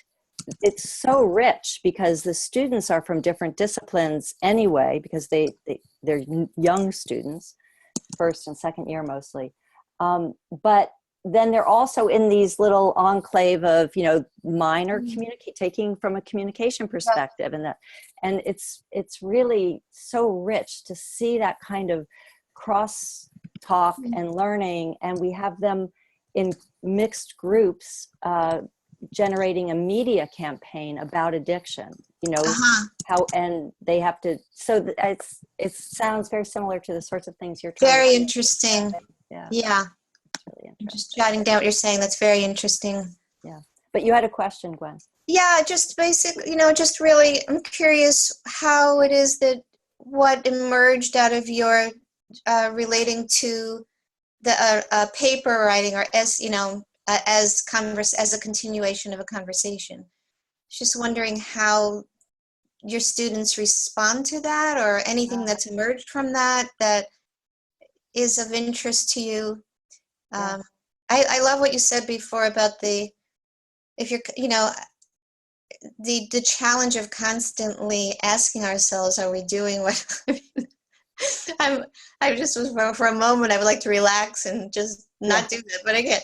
it's so rich because the students are from different disciplines anyway, because they're young students, first and second year mostly. But then they're also in these little enclave of, minor taking from a communication perspective, and it's really so rich to see that kind of cross talk and learning. And we have them in mixed groups, generating a media campaign about addiction, how, and they have to, so it sounds very similar to the sorts of things you're trying very to do. interesting. Yeah. Really, I'm just jotting down what you're saying. That's very interesting. Yeah. But you had a question, Gwen. Yeah, just basically, just really, I'm curious how it is that what emerged out of your relating to the paper writing, or as a continuation of a conversation. Just wondering how your students respond to that, or anything that's emerged from that is of interest to you. I love what you said before about the challenge of constantly asking ourselves, are we doing what I just was for a moment, I would like to relax and just not do that,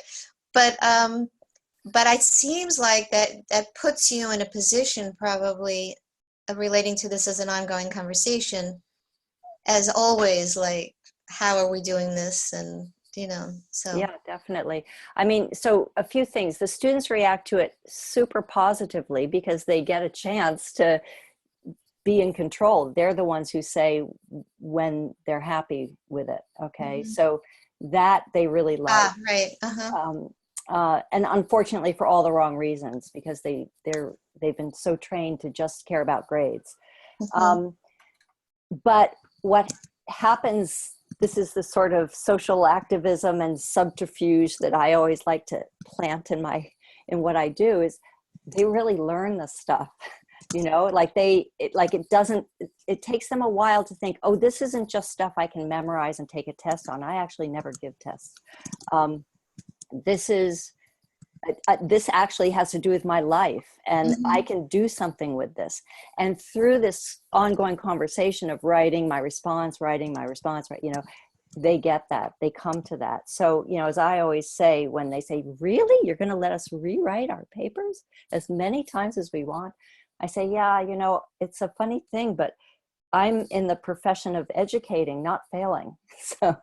but it seems like that puts you in a position, probably relating to this as an ongoing conversation, as always, like, how are we doing this? And so. Yeah, definitely. I mean, so a few things. The students react to it super positively because they get a chance to be in control. They're the ones who say when they're happy with it. Okay. Mm-hmm. So that they really like. Right. Uh-huh. And unfortunately for all the wrong reasons, because they've been so trained to just care about grades. Mm-hmm. But what happens, this is the sort of social activism and subterfuge that I always like to plant in what I do, is they really learn this stuff. It takes them a while to think, oh, this isn't just stuff I can memorize and take a test on. I actually never give tests. This is this actually has to do with my life, and I can do something with this. And through this ongoing conversation of writing my response, right, you know, they get that, they come to that. So, you know, as I always say, when they say, really, you're going to let us rewrite our papers as many times as we want? I say, yeah, you know, it's a funny thing, but I'm in the profession of educating, not failing. So,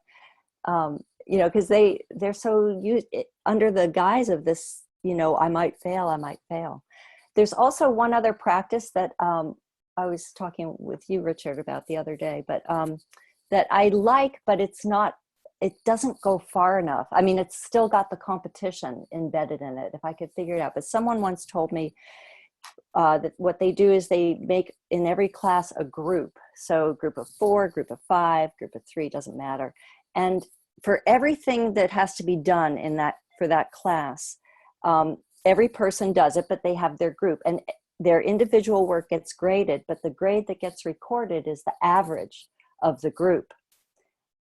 you know, because they're so used under the guise of this, you know, I might fail. There's also one other practice that I was talking with you, Richard, about the other day, but that I like, but it doesn't go far enough. I mean, it's still got the competition embedded in it, if I could figure it out. But someone once told me that what they do is they make in every class a group. So group of 4, group of 5, group of 3, doesn't matter. And for everything that has to be done in that, for that class, every person does it, but they have their group, and their individual work gets graded, but the grade that gets recorded is the average of the group.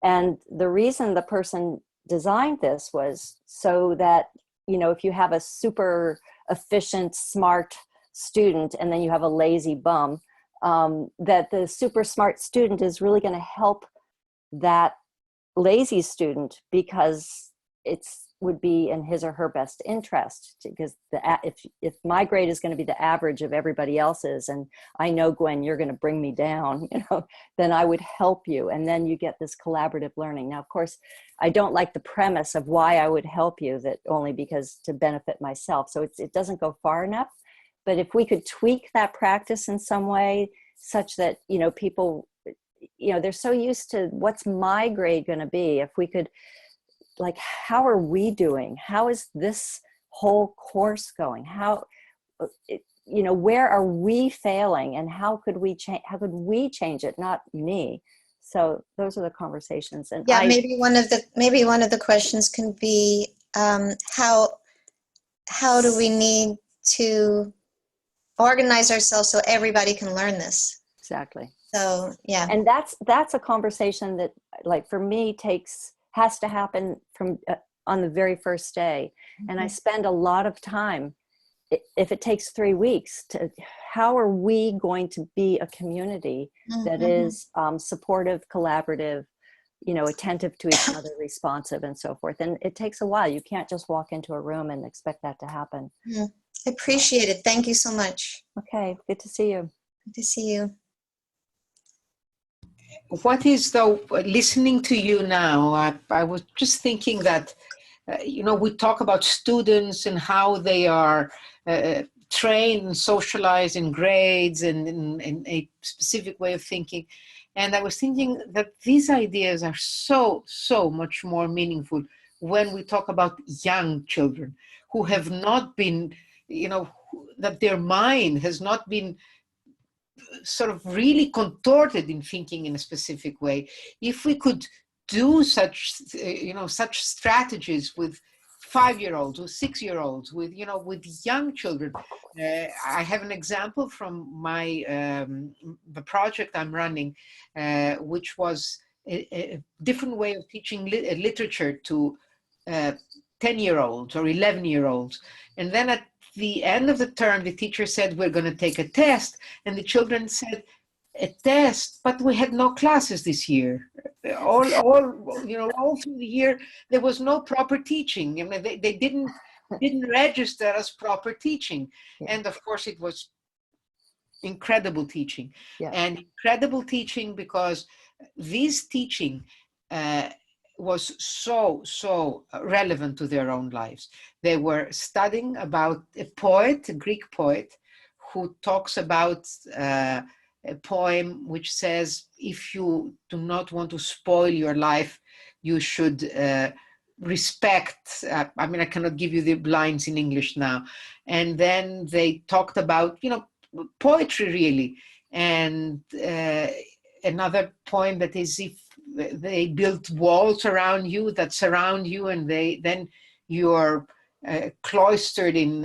And the reason the person designed this was so that, you know, if you have a super efficient, smart student, and then you have a lazy bum, that the super smart student is really going to help that lazy student, because it's would be in his or her best interest. Because if my grade is going to be the average of everybody else's, and I know, Gwen, you're going to bring me down, you know, then I would help you, and then you get this collaborative learning. Now, of course, I don't like the premise of why I would help you, that only because to benefit myself. So it doesn't go far enough. But if we could tweak that practice in some way, such that, you know, people, you know, they're so used to what's my grade going to be. If we could, like, how are we doing? How is this whole course going? How, you know, where are we failing, and how could we change? How could we change it? Not me. So those are the conversations. And yeah, maybe one of the questions can be how do we need to organize ourselves so everybody can learn this? Exactly. So yeah, and that's a conversation that, like, for me, has to happen from on the very first day. And I spend a lot of time, if it takes 3 weeks, to how are we going to be a community that is supportive, collaborative, you know, attentive to each other, responsive, and so forth. And it takes a while. You can't just walk into a room and expect that to happen. I appreciate it. Thank you so much. Okay, good to see you. Good to see you. What is, though, listening to you now, I was just thinking that, you know, we talk about students and how they are trained and socialized in grades and in a specific way of thinking. And I was thinking that these ideas are so much more meaningful when we talk about young children who have not been, you know, that their mind has not been sort of really contorted in thinking in a specific way. If we could do such, you know, such strategies with 5-year-olds, with 6-year-olds, with, you know, with young children. I have an example from my the project I'm running, which was a different way of teaching literature to 10-year-olds or 11-year-olds. And then at the end of the term, the teacher said, we're going to take a test. And the children said, a test, but we had no classes this year. All through the year, there was no proper teaching. I mean, they didn't register as proper teaching. And of course, it was incredible teaching. And incredible teaching because this teaching was so relevant to their own lives. They were studying about a poet, a Greek poet, who talks about a poem which says, if you do not want to spoil your life, you should respect, I mean, I cannot give you the lines in English now. And then they talked about, you know, poetry really. And another poem that is, if they built walls around you that surround you, and then you're cloistered in,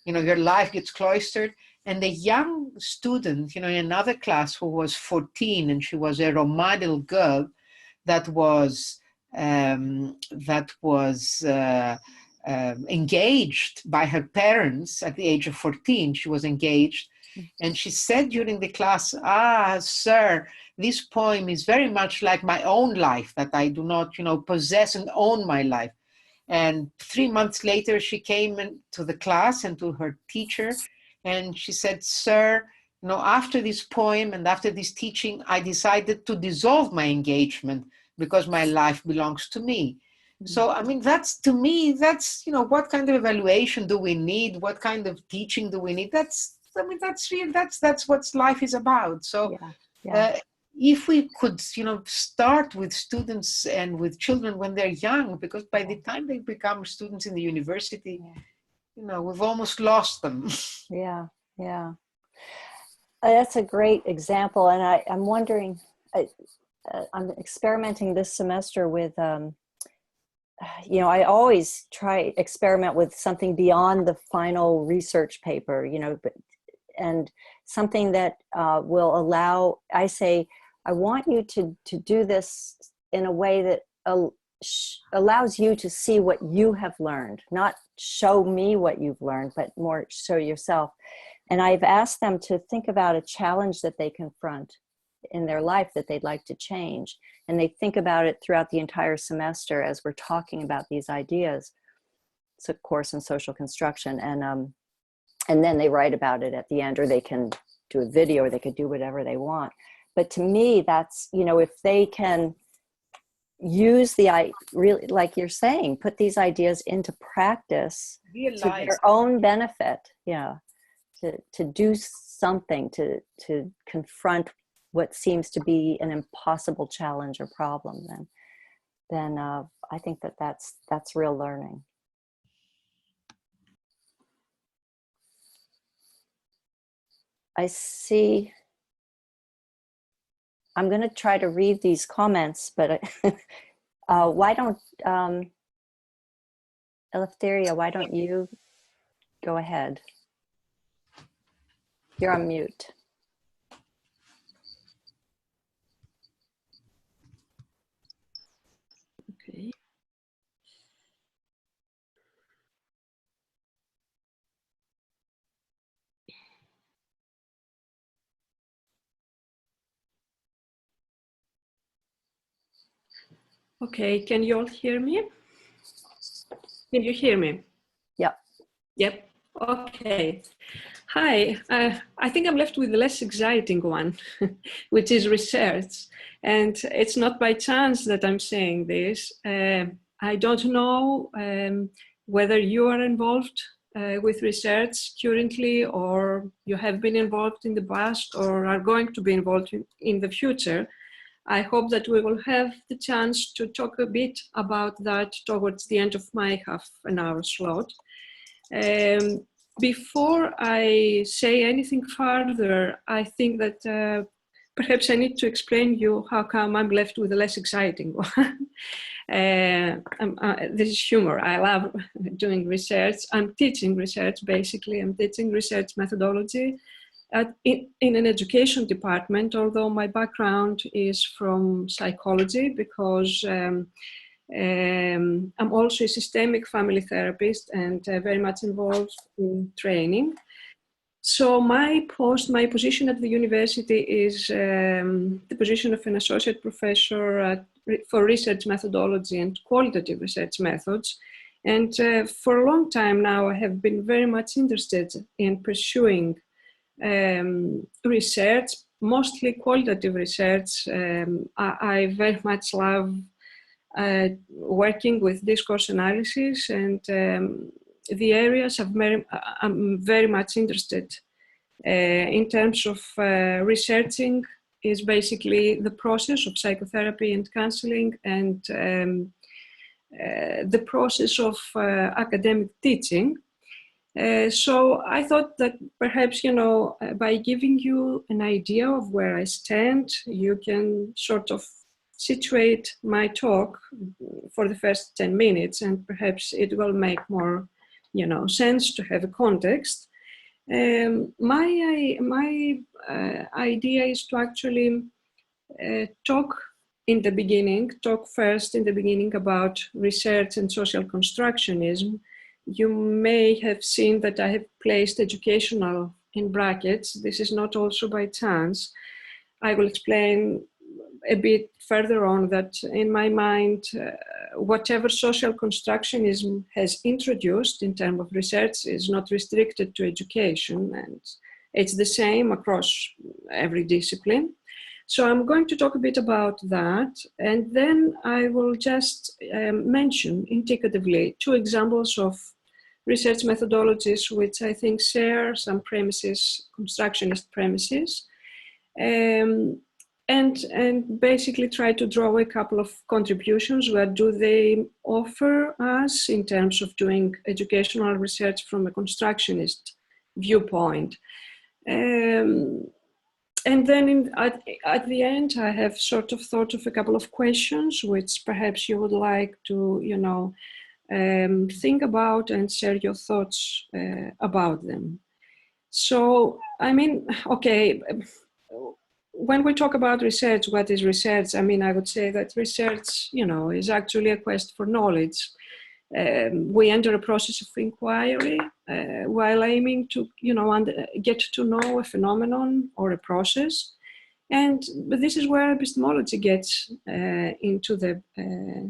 you know, your life gets cloistered. And the young student, you know, in another class who was 14, and she was a Romanil girl that was engaged by her parents at the age of 14. She was engaged. And she said during the class, sir, this poem is very much like my own life, that I do not, possess and own my life. And 3 months later, she came to the class and to her teacher, and she said, sir, after this poem and after this teaching, I decided to dissolve my engagement because my life belongs to me. So, I mean, to me, what kind of evaluation do we need? What kind of teaching do we need? That's real. That's what life is about. So, if we could, start with students and with children when they're young, because by the time they become students in the university, we've almost lost them. Yeah, yeah. That's a great example, and I'm wondering. I'm experimenting this semester with. I always experiment with something beyond the final research paper, and something that will allow, I say, I want you to do this in a way that allows you to see what you have learned, not show me what you've learned, but more show yourself. And I've asked them to think about a challenge that they confront in their life that they'd like to change. And they think about it throughout the entire semester as we're talking about these ideas. It's a course in social construction. And then they write about it at the end, or they can do a video, or they could do whatever they want. But to me, that's, if they can use really, like you're saying, put these ideas into practice to their own benefit, to do something, to confront what seems to be an impossible challenge or problem, then I think that's real learning. I see. I'm going to try to read these comments, but why don't, Eleftheria, why don't you go ahead? You're on mute. Okay. Okay, can you all hear me? Can you hear me? Yep. Yep. Okay. Hi. I think I'm left with the less exciting one, which is research. And it's not by chance that I'm saying this. I don't know whether you are involved with research currently, or you have been involved in the past, or are going to be involved in the future. I hope that we will have the chance to talk a bit about that towards the end of my half an hour slot. Before I say anything further, I think that perhaps I need to explain you how come I'm left with a less exciting one. This is humor. I love doing research. I'm teaching research, basically. I'm teaching research methodology in an education department, although my background is from psychology, because I'm also a systemic family therapist and very much involved in training. So my position at the university is the position of an associate professor for research methodology and qualitative research methods. And for a long time now, I have been very much interested in pursuing research, mostly qualitative research. I very much love working with discourse analysis, and the areas I'm very much interested in terms of researching is basically the process of psychotherapy and counseling, and the process of academic teaching. So I thought that perhaps, by giving you an idea of where I stand, you can sort of situate my talk for the first 10 minutes, and perhaps it will make more, sense to have a context. My idea is to actually talk first in the beginning about research and social constructionism, you may have seen that I have placed educational in brackets. This is not also by chance. I will explain a bit further on that in my mind, whatever social constructionism has introduced in terms of research is not restricted to education, and it's the same across every discipline. So I'm going to talk a bit about that, and then I will just mention indicatively 2 examples of research methodologies which I think share some premises, constructionist premises, and basically try to draw a couple of contributions. What do they offer us in terms of doing educational research from a constructionist viewpoint? And then at the end, I have sort of thought of a couple of questions which perhaps you would like to, think about and share your thoughts about them. So, I mean, okay, when we talk about research, what is research? I mean, I would say that research, is actually a quest for knowledge. We enter a process of inquiry while aiming to, get to know a phenomenon or a process. And this is where epistemology gets into the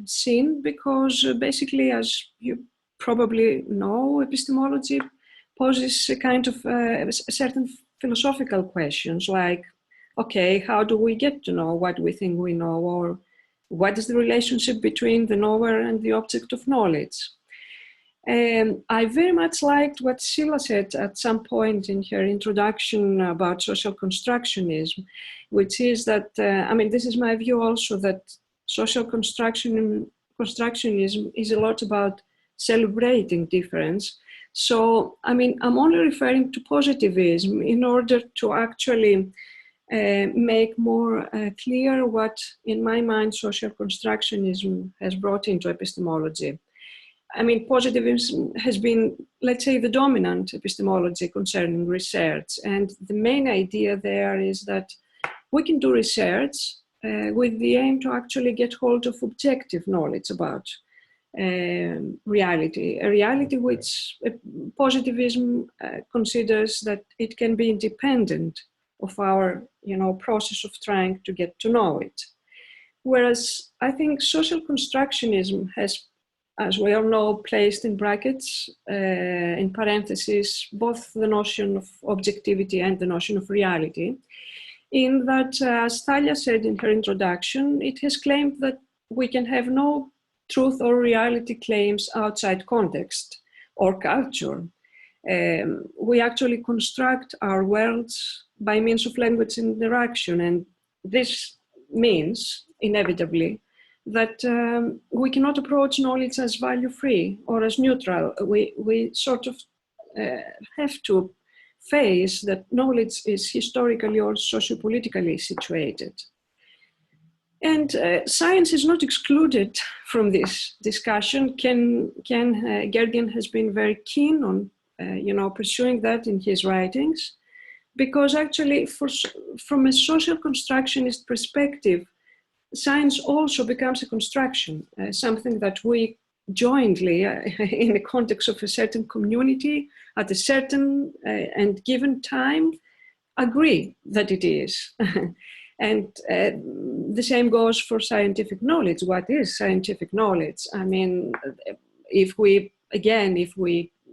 scene, because basically, as you probably know, epistemology poses a kind of certain philosophical questions like, okay, how do we get to know what we think we know, or what is the relationship between the knower and the object of knowledge? I very much liked what Sheila said at some point in her introduction about social constructionism, which is that, this is my view also, that social constructionism is a lot about celebrating difference. So, I'm only referring to positivism in order to actually make more clear what, in my mind, social constructionism has brought into epistemology. Positivism has been, let's say, the dominant epistemology concerning research. And the main idea there is that we can do research with the aim to actually get hold of objective knowledge about reality, a reality which positivism considers that it can be independent of our, process of trying to get to know it. Whereas I think social constructionism has, as we all know, placed in brackets, in parentheses, both the notion of objectivity and the notion of reality, in that, as Thalia said in her introduction, it has claimed that we can have no truth or reality claims outside context or culture. We actually construct our worlds by means of language interaction, and this means, inevitably, that we cannot approach knowledge as value-free or as neutral. We sort of have to face that knowledge is historically or sociopolitically situated. And science is not excluded from this discussion. Gergen has been very keen on pursuing that in his writings, because actually from a social constructionist perspective, science also becomes a construction, something that we jointly, in the context of a certain community, at a certain and given time, agree that it is. And the same goes for scientific knowledge. What is scientific knowledge? If we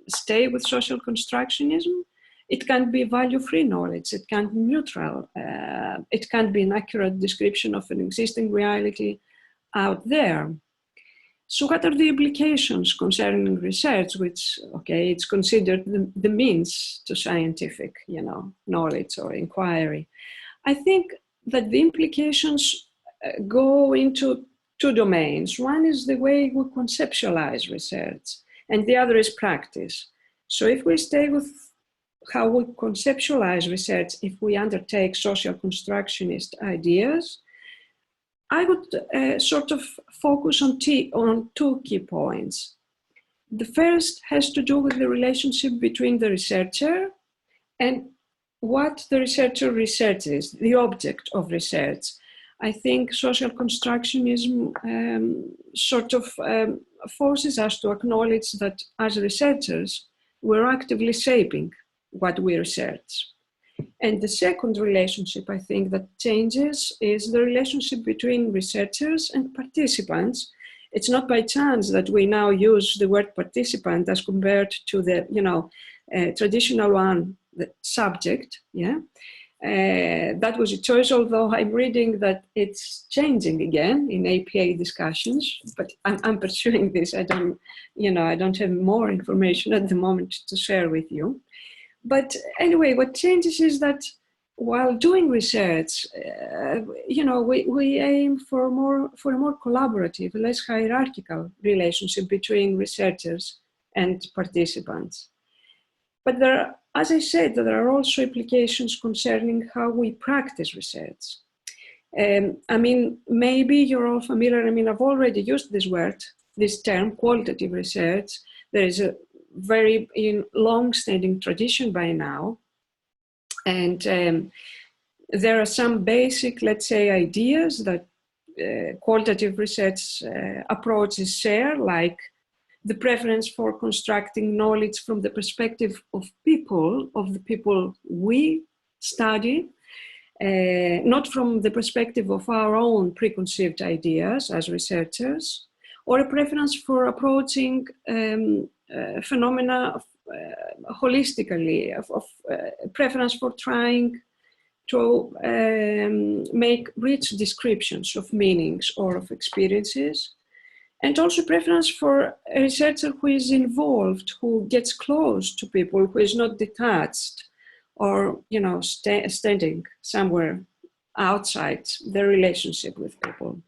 stay with social constructionism, it can't be value-free knowledge, it can't be neutral, it can't be an accurate description of an existing reality out there. So what are the implications concerning research, which, it's considered the means to scientific, knowledge or inquiry? I think that the implications go into 2 domains. One is the way we conceptualize research, and the other is practice. So if we stay with how we conceptualize research, if we undertake social constructionist ideas, I would sort of focus on 2 key points. The first has to do with the relationship between the researcher and what the researcher researches, the object of research. I think social constructionism sort of forces us to acknowledge that as researchers, we're actively shaping what we research. And the second relationship I think that changes is the relationship between researchers and participants. It's not by chance that we now use the word participant as compared to the, traditional one, the subject, yeah? That was a choice, although I'm reading that it's changing again in APA discussions, but I'm pursuing this. I don't have more information at the moment to share with you. But anyway, what changes is that while doing research, we aim for a more collaborative, less hierarchical relationship between researchers and participants. But as I said, there are also implications concerning how we practice research. Maybe you're all familiar, I've already used this term, qualitative research. There is a very long-standing tradition by now. And there are some basic, let's say, ideas that qualitative research approaches share, like the preference for constructing knowledge from the perspective of the people we study, not from the perspective of our own preconceived ideas as researchers, or a preference for approaching phenomena holistically, of preference for trying to make rich descriptions of meanings or of experiences, and also preference for a researcher who is involved, who gets close to people, who is not detached or standing somewhere outside their relationship with people.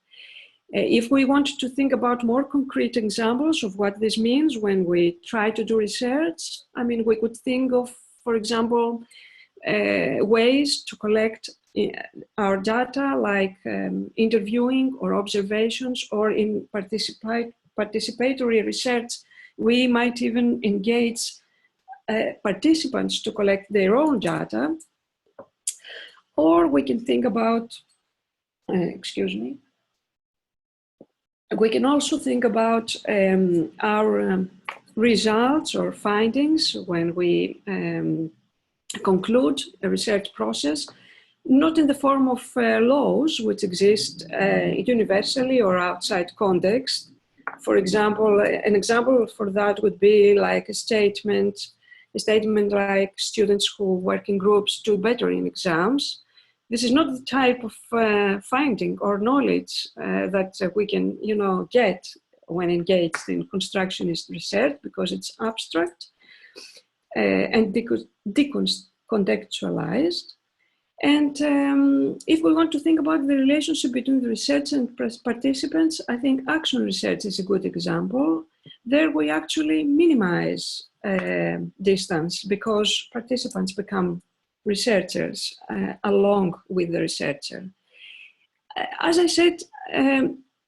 If we want to think about more concrete examples of what this means when we try to do research, we could think of, for example, ways to collect our data, like interviewing or observations, or in participatory research, we might even engage participants to collect their own data. Or we can think about, we can also think about our results or findings when we conclude a research process, not in the form of laws which exist universally or outside context. For example, an example for that would be like a statement like students who work in groups do better in exams. This is not the type of finding or knowledge that we can, get when engaged in constructionist research, because it's abstract and decontextualized. And if we want to think about the relationship between the researcher and participants, I think action research is a good example. There we actually minimize distance, because participants become researchers along with the researcher. As I said,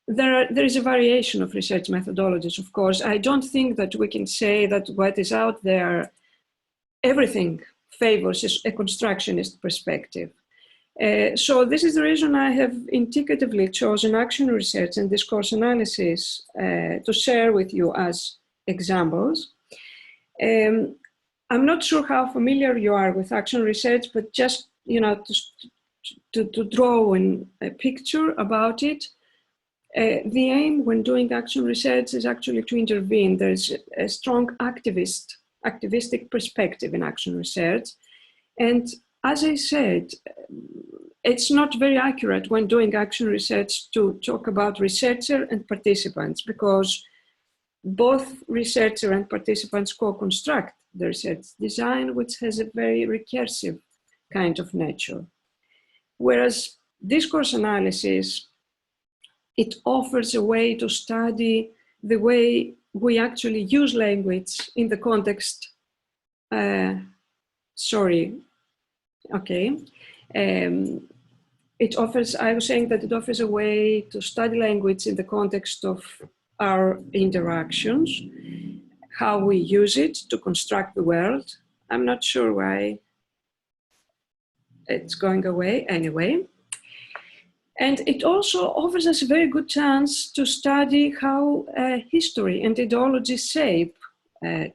there is a variation of research methodologies, of course. I don't think that we can say that what is out there, everything favors a constructionist perspective. So this is the reason I have indicatively chosen action research and discourse analysis to share with you as examples. I'm not sure how familiar you are with action research, but just to draw in a picture about it, the aim when doing action research is actually to intervene. There's a strong activistic perspective in action research. And as I said, it's not very accurate when doing action research to talk about researcher and participants, because both researcher and participants co-construct the research design, which has a very recursive kind of nature. Whereas discourse analysis, it offers a way to study the way we actually use language in the context, it offers, I was saying that it offers a way to study language in the context of our interactions, how we use it to construct the world. I'm not sure why it's going away anyway. And it also offers us a very good chance to study how history and ideology shape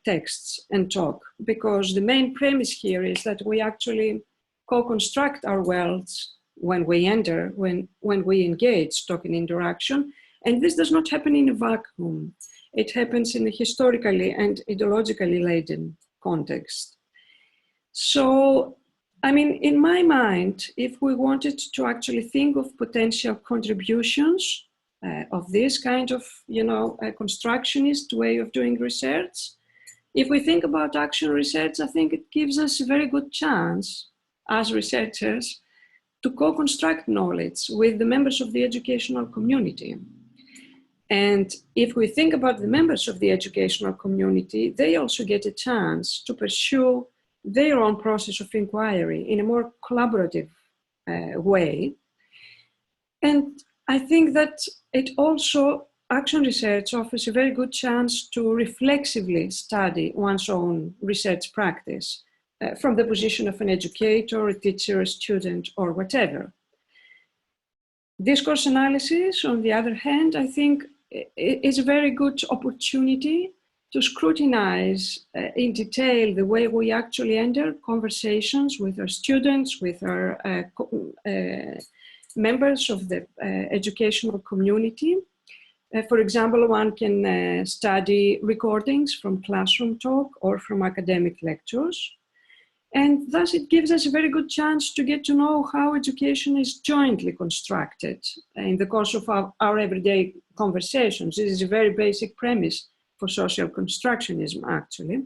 texts and talk, because the main premise here is that we actually co-construct our worlds when we enter, when we engage talk and interaction. And this does not happen in a vacuum. It happens in a historically and ideologically laden context. So, I mean, in my mind, if we wanted to actually think of potential contributions of this kind of, a constructionist way of doing research, if we think about action research, I think it gives us a very good chance as researchers to co-construct knowledge with the members of the educational community. And if we think about the members of the educational community, they also get a chance to pursue their own process of inquiry in a more collaborative way. And I think that it also, action research offers a very good chance to reflexively study one's own research practice from the position of an educator, a teacher, a student, or whatever. Discourse analysis, on the other hand, I think is a very good opportunity to scrutinize in detail the way we actually enter conversations with our students, with our members of the educational community. For example, one can study recordings from classroom talk or from academic lectures. And thus it gives us a very good chance to get to know how education is jointly constructed in the course of our everyday conversations. This is a very basic premise for social constructionism, actually.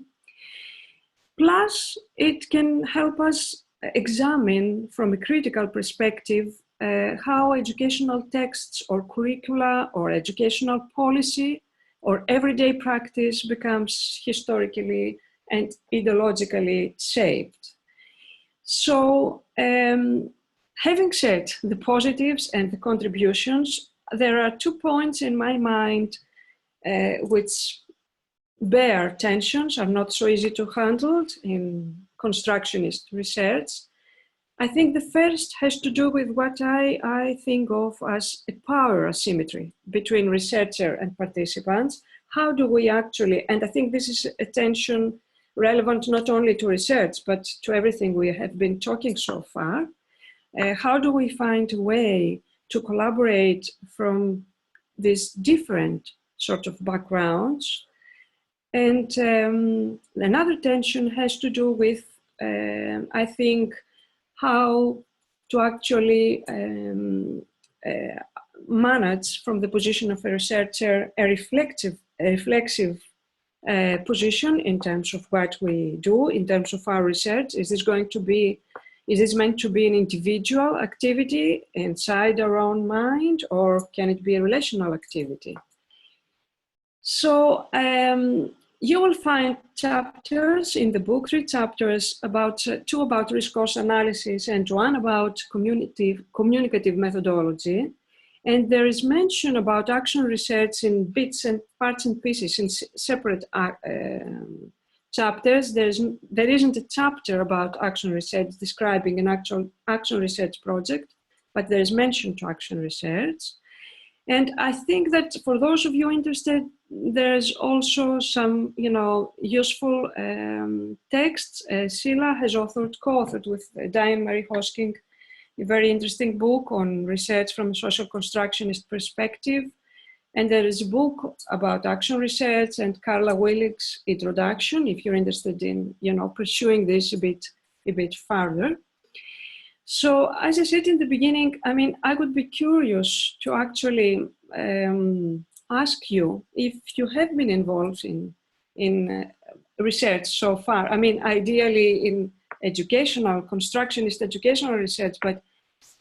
Plus, it can help us examine from a critical perspective how educational texts or curricula or educational policy or everyday practice becomes historically and ideologically shaped. So, having said the positives and the contributions, there are 2 points in my mind which bear tensions, are not so easy to handle in constructionist research. I think the first has to do with what I think of as a power asymmetry between researcher and participants. How do we actually, and I think this is a tension relevant not only to research, but to everything we have been talking so far. How do we find a way to collaborate from these different sort of backgrounds? And another tension has to do with, I think, how to actually manage from the position of a researcher a reflexive position in terms of what we do, in terms of our research. Is this meant to be an individual activity inside our own mind, or can it be a relational activity? So you will find chapters in the book, 3 chapters, two about discourse analysis and 1 about communicative methodology. And there is mention about action research in bits and parts and pieces in separate chapters. There isn't a chapter about action research describing an actual action research project, but there is mention to action research. And I think that for those of you interested, there's also some, useful texts. Sheila has co-authored with Diane Marie Hosking a very interesting book on research from a social constructionist perspective. And there is a book about action research and Carla Willig's introduction, if you're interested in, pursuing this a bit further. So as I said in the beginning, I mean, I would be curious to actually ask you if you have been involved in research so far. I mean, ideally in constructionist educational research, but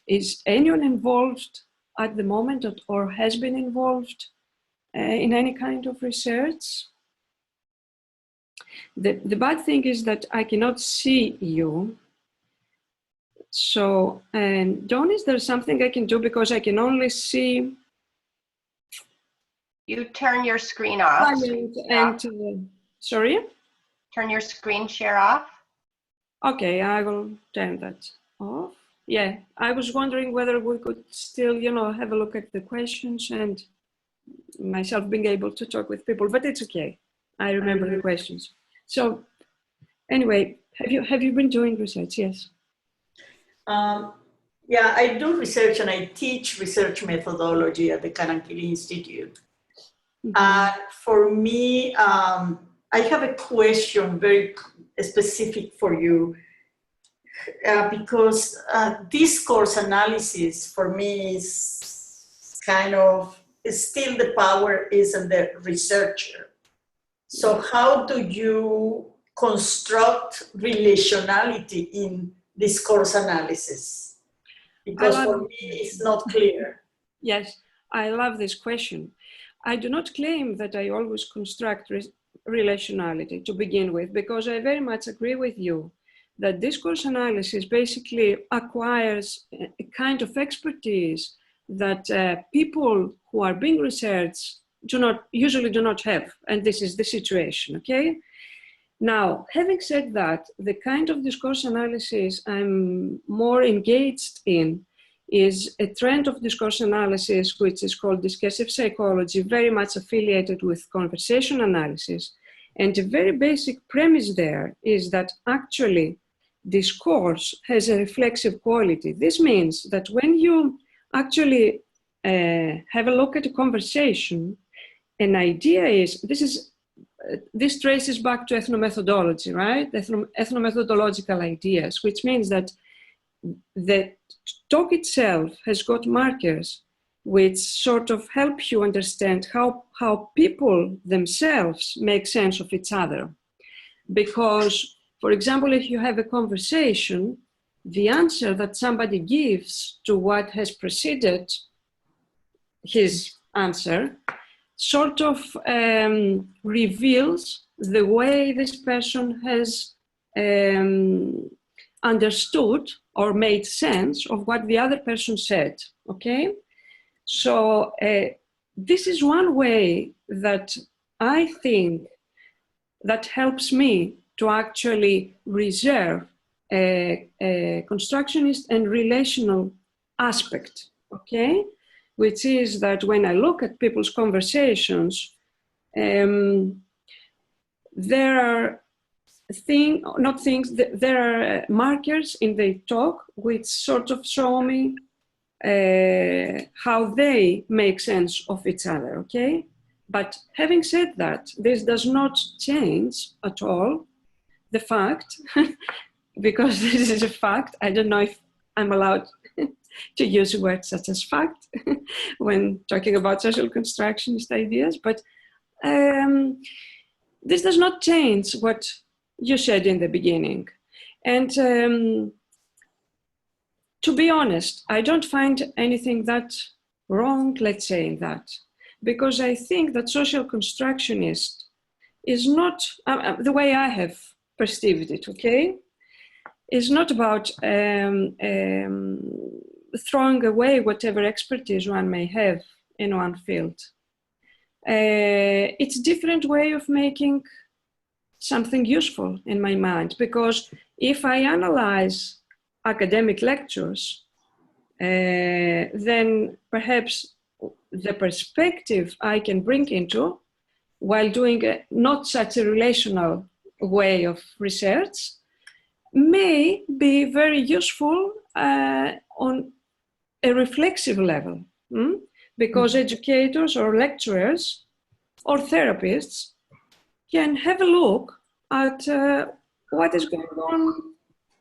is anyone involved at the moment or has been involved in any kind of research? The bad thing is that I cannot see you. So, Dawn, is there something I can do, because I can only see? You turn your screen off. Sorry? Turn your screen share off. Okay, I will turn that off. yeah, I was wondering whether we could still, have a look at the questions and myself being able to talk with people, but it's okay. I remember the questions. So anyway, have you been doing research? Yes. Yeah, I do research and I teach research methodology at the Curricula Institute. For me, I have a question very specific for you because discourse analysis for me is kind of, still the power is in the researcher. So how do you construct relationality in discourse analysis? Because for me, it's not clear. Yes, I love this question. I do not claim that I always construct relationality to begin with, because I very much agree with you that discourse analysis basically acquires a kind of expertise that people who are being researched usually do not have, and this is the situation, okay? Now, having said that, the kind of discourse analysis I'm more engaged in is a trend of discourse analysis, which is called discursive psychology, very much affiliated with conversation analysis. And a very basic premise there is that actually discourse has a reflexive quality. This means that when you actually have a look at a conversation, an idea is, this traces back to ethnomethodology, right? Ethnomethodological ideas, which means that the talk itself has got markers which sort of help you understand how people themselves make sense of each other. Because, for example, if you have a conversation, the answer that somebody gives to what has preceded his answer sort of reveals the way this person has understood or made sense of what the other person said, okay? So this is one way that I think that helps me to actually reserve a constructionist and relational aspect, okay? Which is that when I look at people's conversations, there are there are markers in the talk which sort of show me how they make sense of each other, okay? But having said that, this does not change at all the fact, because this is a fact, I don't know if I'm allowed to use words such as fact when talking about social constructionist ideas, but this does not change what you said in the beginning. And to be honest, I don't find anything that wrong, let's say, in that, because I think that social constructionist is not, the way I have perceived it, okay, is not about throwing away whatever expertise one may have in one field. It's a different way of making something useful in my mind, because if I analyze academic lectures, then perhaps the perspective I can bring into, while doing not such a relational way of research, may be very useful on a reflexive level, because educators or lecturers or therapists can have a look at what is going on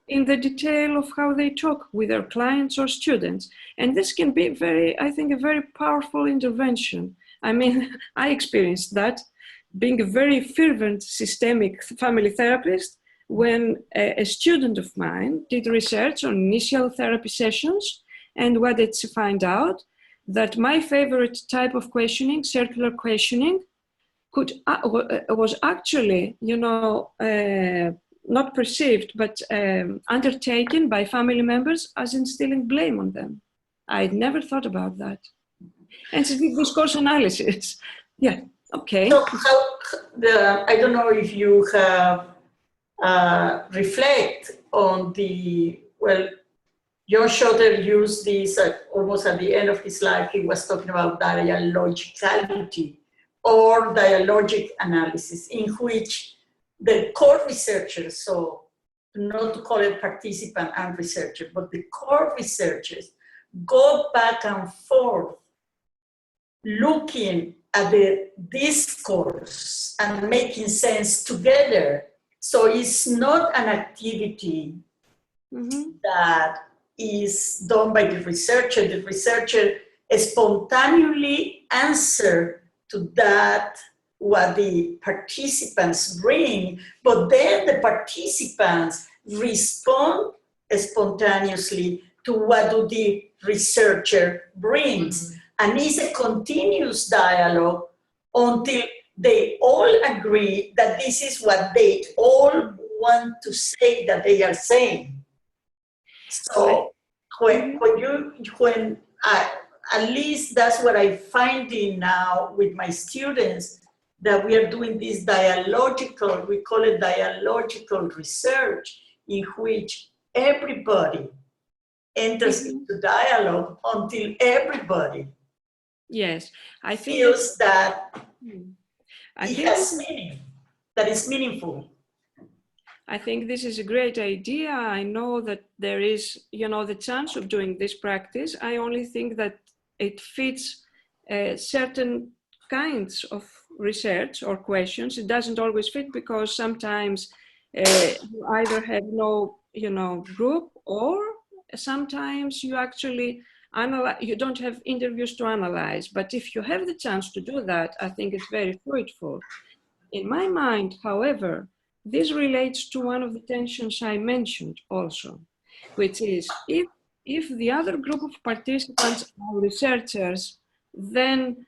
in the detail of how they talk with their clients or students. And this can be I think, a very powerful intervention. I mean, I experienced that being a very fervent systemic family therapist when a student of mine did research on initial therapy sessions. And what did she find out? That my favorite type of questioning, circular questioning, was actually, not perceived, but undertaken by family members as instilling blame on them. I'd never thought about that. And so the discourse analysis, yeah, okay. So I don't know if you have reflect on John Schotter used this almost at the end of his life. He was talking about dialogicality or dialogic analysis, in which the core researchers, so not to call it participant and researcher, but the core researchers go back and forth looking at the discourse and making sense together. So it's not an activity that is done by the researcher. The researcher spontaneously answers to that what the participants bring, but then the participants respond spontaneously to what do the researcher brings. And it's a continuous dialogue until they all agree that this is what they all want to say that they are saying. So at least that's what I'm finding now with my students, that we are doing this dialogical, we call it dialogical research, in which everybody enters into dialogue until everybody I think feels that it has meaning, that is meaningful. I think this is a great idea. I know that there is, the chance of doing this practice. I only think that it fits certain kinds of research or questions. It doesn't always fit, because sometimes you either have no, group, or sometimes you actually analyze, you don't have interviews to analyze. But if you have the chance to do that, I think it's very fruitful. In my mind, however, this relates to one of the tensions I mentioned also, which is if the other group of participants are researchers, then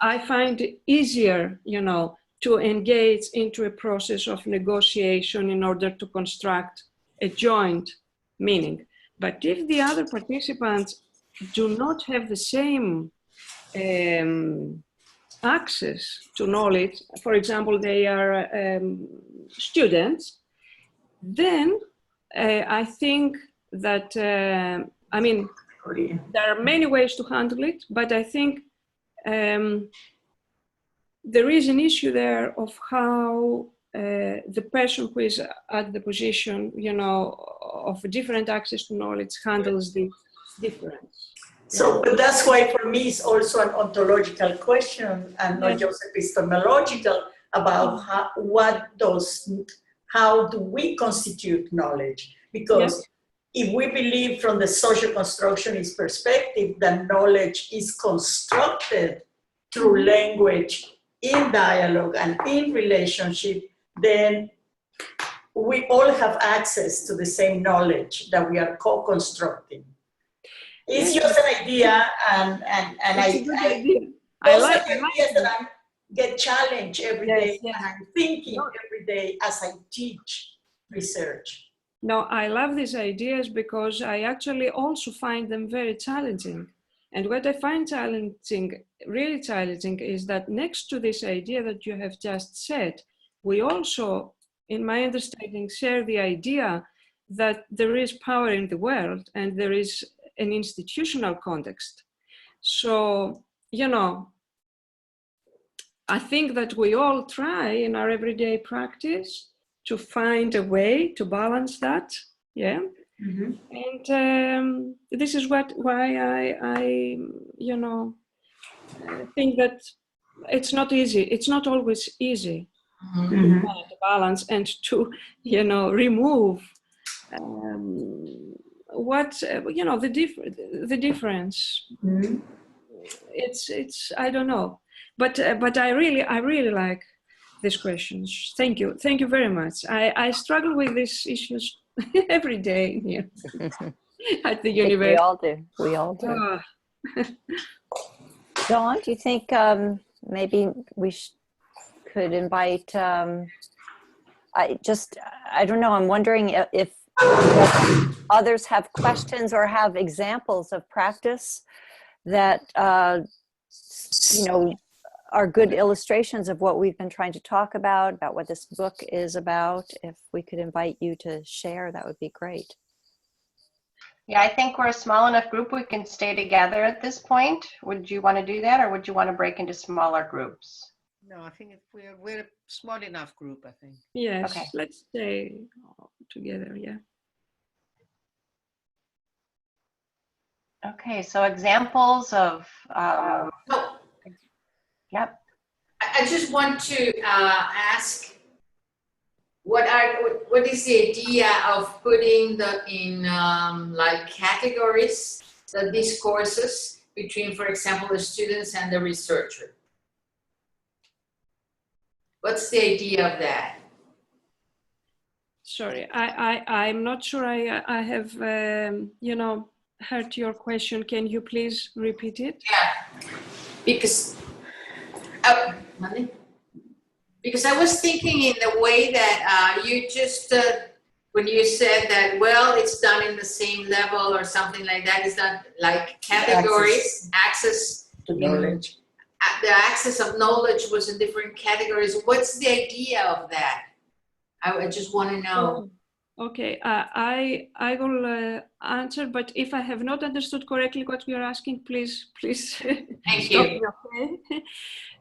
I find it easier, to engage into a process of negotiation in order to construct a joint meaning. But if the other participants do not have the same access to knowledge, for example, they are students, then I think that, there are many ways to handle it, but I think there is an issue there of how the person who is at the position, of different access to knowledge handles the difference. So, but that's why for me it's also an ontological question and not just epistemological about how do we constitute knowledge? Because if we believe from the social constructionist perspective that knowledge is constructed through language, in dialogue and in relationship, then we all have access to the same knowledge that we are co-constructing. It's just an idea, and I like ideas that I get challenged every day, and I'm thinking every day as I teach research. No, I love these ideas because I actually also find them very challenging. And what I find challenging, really challenging, is that next to this idea that you have just said, we also, in my understanding, share the idea that there is power in the world and there is an institutional context. So, I think that we all try in our everyday practice to find a way to balance that, And this is why I think that it's not easy. It's not always easy to find a balance and to, remove the difference. It's I don't know, but I really like these questions. Thank you very much. I struggle with these issues every day here at the university. We all do. Dawn, do you think maybe we could invite? I don't know. I'm wondering if others have questions or have examples of practice that are good illustrations of what we've been trying to talk about what this book is about. If we could invite you to share, that would be great. Yeah, I think we're a small enough group we can stay together at this point. Would you want to do that, or would you want to break into smaller groups? No, I think we're a small enough group, I think. Yes, Okay. let's stay together, yeah. Okay, so examples of, No, yep. I just want to ask, what is the idea of putting in like categories, the discourses between, for example, the students and the researcher? What's the idea of that? Sorry, I'm not sure I have, you know, heard your question. Can you please repeat it? Yeah, because I was thinking in the way that you just, when you said that, well, it's done in the same level or something like that, it's not like categories, access to knowledge. The access of knowledge was in different categories. What's the idea of that? I just want to know. Okay, I will answer, but if I have not understood correctly what you are asking, please Thank stop you. me,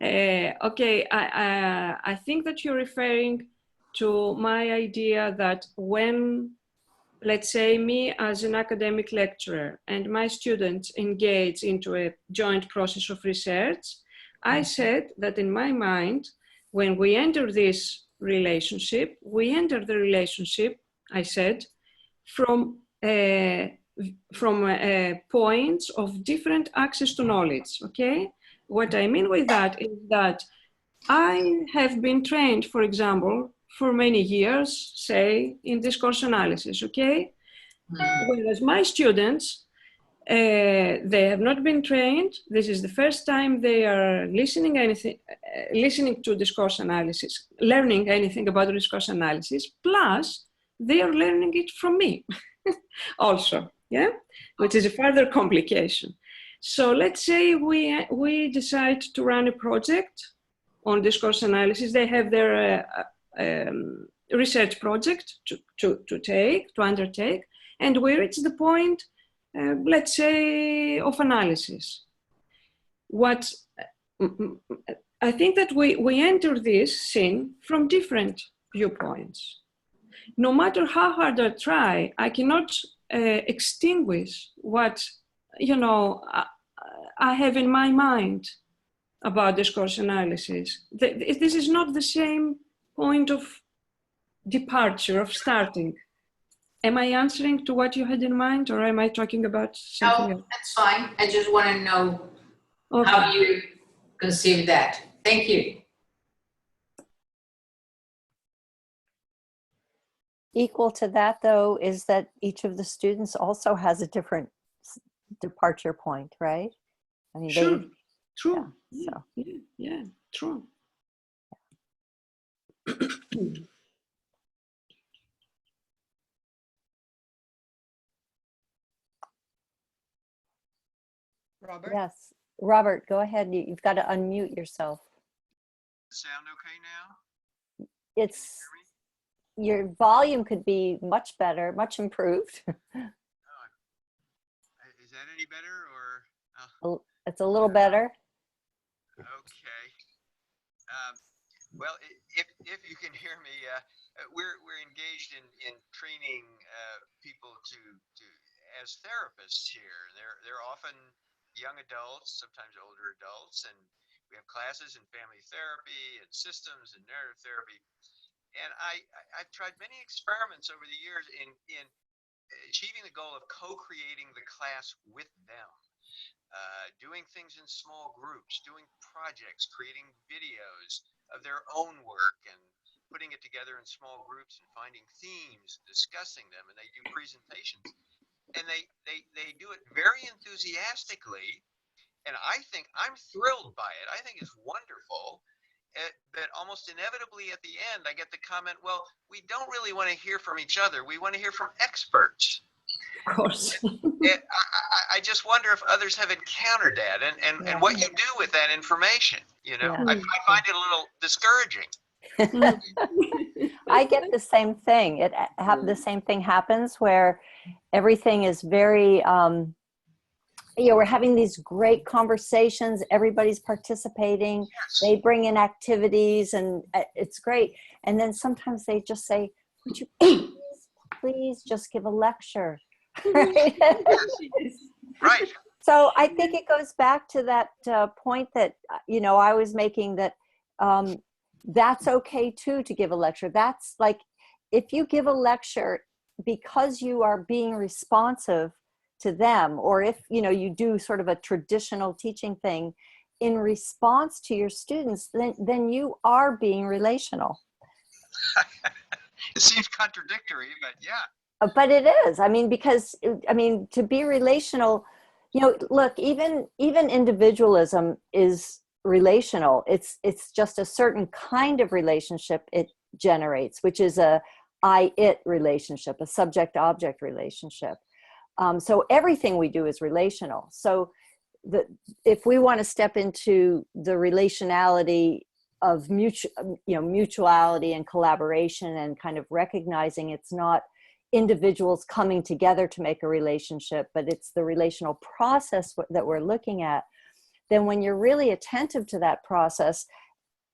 okay? Okay, I think that you're referring to my idea that when, let's say, me as an academic lecturer and my students engage into a joint process of research, I said that in my mind, when we enter this relationship, we enter the relationship, I said, from points of different access to knowledge, okay? What I mean with that is that I have been trained, for example, for many years, say, in discourse analysis, okay? Whereas my students, they have not been trained. This is the first time they are listening to discourse analysis, learning anything about discourse analysis, plus they are learning it from me also, yeah? Which is a further complication. So let's say we decide to run a project on discourse analysis. They have their research project to undertake, and we reach the point, let's say, of analysis. I think that we enter this scene from different viewpoints. No matter how hard I try, I cannot extinguish what, you know, I have in my mind about discourse analysis. This is not the same point of departure, of starting. Am I answering to what you had in mind, or am I talking about something else? That's fine. I just want to know how you conceive that. Thank you. Equal to that, though, is that each of the students also has a different departure point, right? I mean, sure. True. Yeah, so. Yeah, true. Robert? Yes. Robert, go ahead. You've got to unmute yourself. Sound okay now? It's, your volume could be much better, much improved. Is that any better, or? It's a little better. Okay. Well, if you can hear me, we're engaged in training people to as therapists here. They're often young adults, sometimes older adults, and we have classes in family therapy and systems and narrative therapy. And I've tried many experiments over the years in achieving the goal of co-creating the class with them. Doing things in small groups, doing projects, creating videos of their own work and putting it together in small groups and finding themes, discussing them, and they do presentations. And they do it very enthusiastically, and I think I'm thrilled by it. I think it's wonderful. But almost inevitably at the end, I get the comment, well, we don't really want to hear from each other. We want to hear from experts. Of course. I just wonder if others have encountered that and what you do with that information. You know, I find it a little discouraging. I get the same thing. The same thing happens where everything is very, you know, we're having these great conversations. Everybody's participating. They bring in activities and it's great. And then sometimes they just say, would you please just give a lecture? Right? Right. So I think it goes back to that point that, you know, I was making, that that's okay too, to give a lecture. That's like, if you give a lecture because you are being responsive to them, or if, you know, you do sort of a traditional teaching thing in response to your students, then you are being relational. It seems contradictory, but yeah. But it is. I mean, because, I mean, to be relational, you know, look, even individualism is relational. It's just a certain kind of relationship it generates, which is a I-it relationship, a subject-object relationship. So everything we do is relational. So if we want to step into the relationality of mutuality and collaboration, and kind of recognizing it's not individuals coming together to make a relationship, but it's the relational process that we're looking at, then when you're really attentive to that process,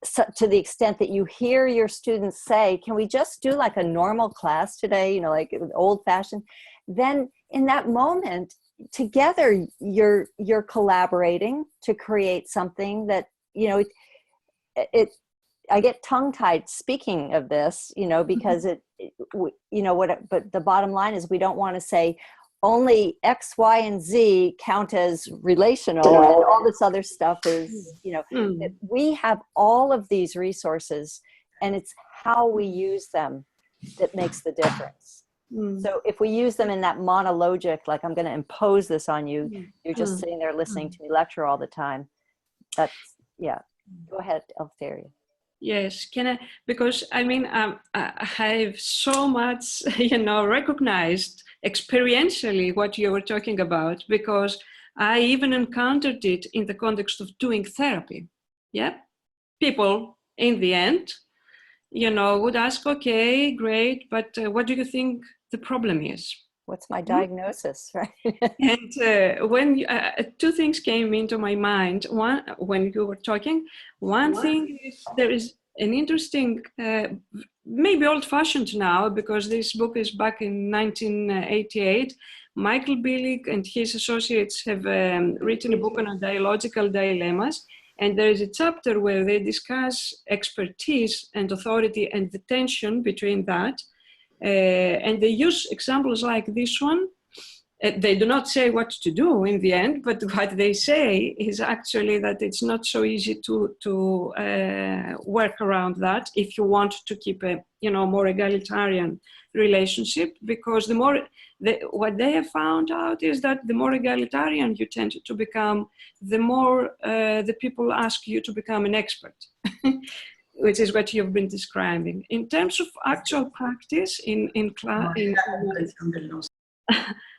so to the extent that you hear your students say, can we just do like a normal class today, you know, like old fashioned, then in that moment together you're collaborating to create something that, you know, I get tongue-tied speaking of this, you know, because you know what, but the bottom line is we don't want to say only X, Y, and Z count as relational and all this other stuff is, you know, that we have all of these resources and it's how we use them that makes the difference. So if we use them in that monologic, like I'm going to impose this on you, you're just sitting there listening to me lecture all the time. That's, yeah. Go ahead, Eleftheria. Yes, can I? Because I mean, I have so much, you know, recognized experientially what you were talking about, because I even encountered it in the context of doing therapy. Yeah, people in the end, you know, would ask, okay, great, but what do you think the problem is? What's my diagnosis, right? And when two things came into my mind. One, when you were talking, one thing is there is an interesting, maybe old-fashioned now, because this book is back in 1988. Michael Billig and his associates have written a book on dialogical dilemmas, and there is a chapter where they discuss expertise and authority and the tension between that. And they use examples like this one. They do not say what to do in the end, but what they say is actually that it's not so easy to work around that if you want to keep a, you know, more egalitarian relationship, because what they have found out is that the more egalitarian you tend to become, the more the people ask you to become an expert. Which is what you've been describing. In terms of actual practice in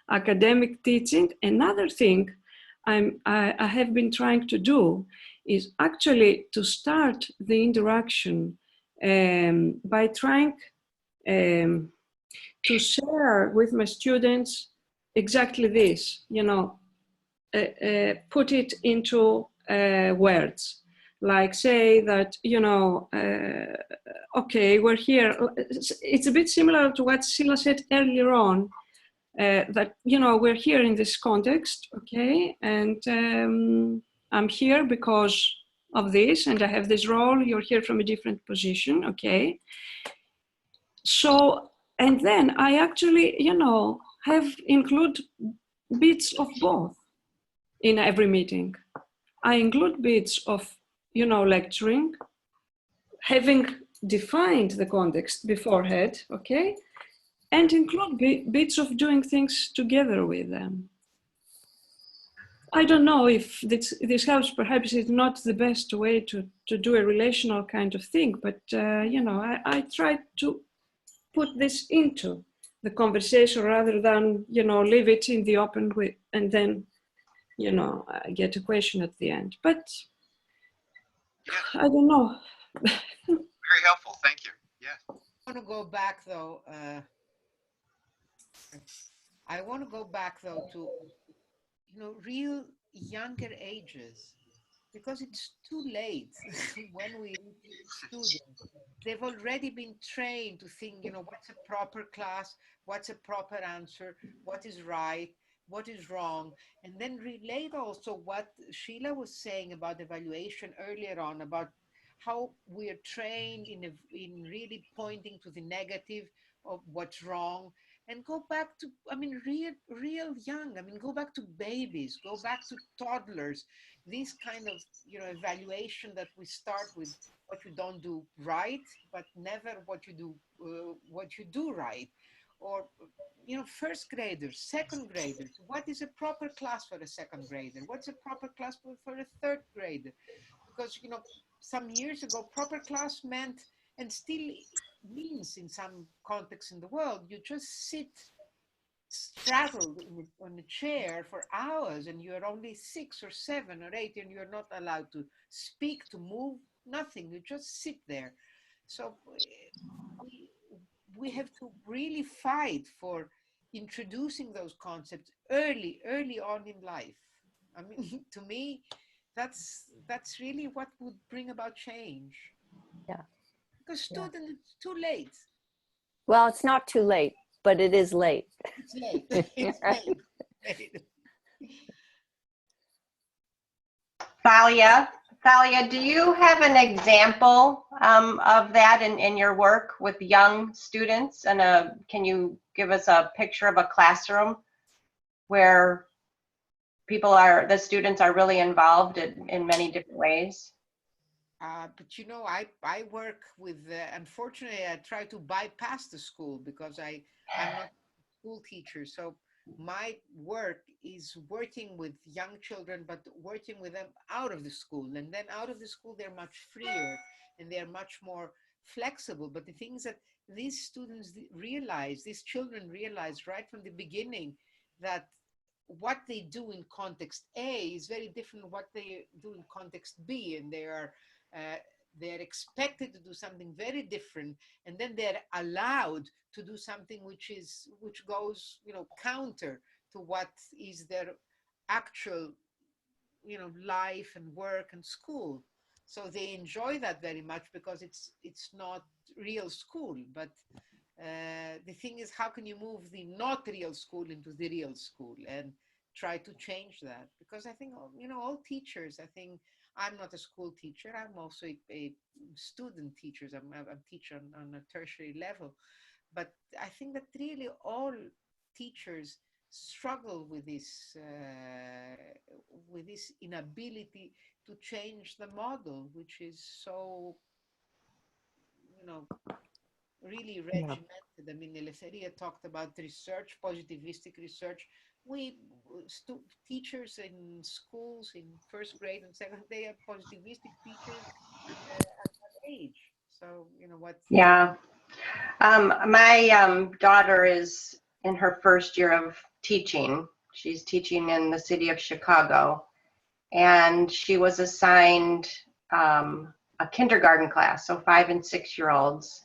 academic teaching, another thing I have been trying to do is actually to start the interaction by trying to share with my students exactly this, you know, put it into words. Like say that, you know, okay, we're here. It's a bit similar to what Sheila said earlier on, that, you know, we're here in this context, okay, and I'm here because of this, and I have this role, you're here from a different position, okay. So, and then I actually, you know, have include bits of both in every meeting. I include bits of, you know, lecturing, having defined the context beforehand, okay, and include bits of doing things together with them. I don't know if this helps. Perhaps it's not the best way to do a relational kind of thing, but, you know, I try to put this into the conversation rather than, you know, leave it in the open with, and then, you know, I get a question at the end. But I don't know. Very helpful, thank you. Yeah. I want to go back though. I want to go back though to, real younger ages, because it's too late when we students. They've already been trained to think, what's a proper class, what's a proper answer, what is right, what is wrong, and then relate also what Sheila was saying about evaluation earlier on, about how we are trained in really pointing to the negative of what's wrong, and go back to, real young. Go back to babies, go back to toddlers. This kind of, evaluation that we start with what you don't do right, but never what you do right. Or, first graders, second graders. What is a proper class for a second grader? What's a proper class for a third grader? Because, some years ago, proper class meant, and still means in some contexts in the world, you just sit straddled on a chair for hours, and you're only 6 or 7 or 8, and you're not allowed to speak, to move, nothing. You just sit there. So we have to really fight for introducing those concepts early on in life. To me, that's really what would bring about change. Yeah. Because students, it's too late. Well, it's not too late, but it is late. It's late. It's late. Thalia, do you have an example of that in your work with young students? And can you give us a picture of a classroom where the students are really involved in many different ways? But I work with, unfortunately, I try to bypass the school because I'm not a school teacher. So my work is working with young children, but working with them out of the school. And then out of the school, they're much freer and they're much more flexible. But the things that these students realize, these children realize right from the beginning, that what they do in context A is very different from what they do in context B. And they're expected to do something very different, and then they're allowed to do something which goes counter to what is their actual life and work and school. So they enjoy that very much because it's not real school. But the thing is, how can you move the not real school into the real school and try to change that? Because I think all teachers, I think, I'm not a school teacher. I'm also a student teacher. I'm teacher on a tertiary level. But I think that really all teachers struggle with this inability to change the model, which is so, really regimented. Eleftheria talked about research, positivistic research. Teachers in schools in first grade and second, they are positivistic teachers at that age. So what? Yeah, my daughter is in her first year of teaching. She's teaching in the city of Chicago, and she was assigned a kindergarten class, so 5 and 6 year olds.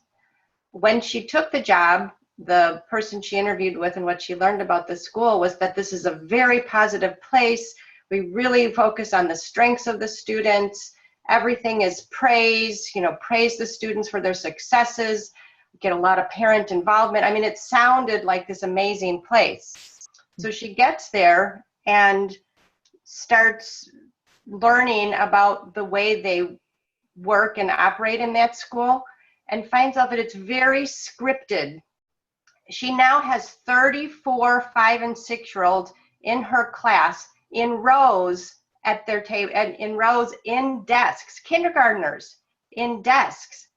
When she took the job, the person she interviewed with and what she learned about the school was that this is a very positive place. We really focus on the strengths of the students. Everything is praise, praise the students for their successes, get a lot of parent involvement. It sounded like this amazing place. So she gets there and starts learning about the way they work and operate in that school, and finds out that it's very scripted. She now has 34 5 and 6 year olds in her class in rows at their table, and in rows in desks, kindergartners in desks.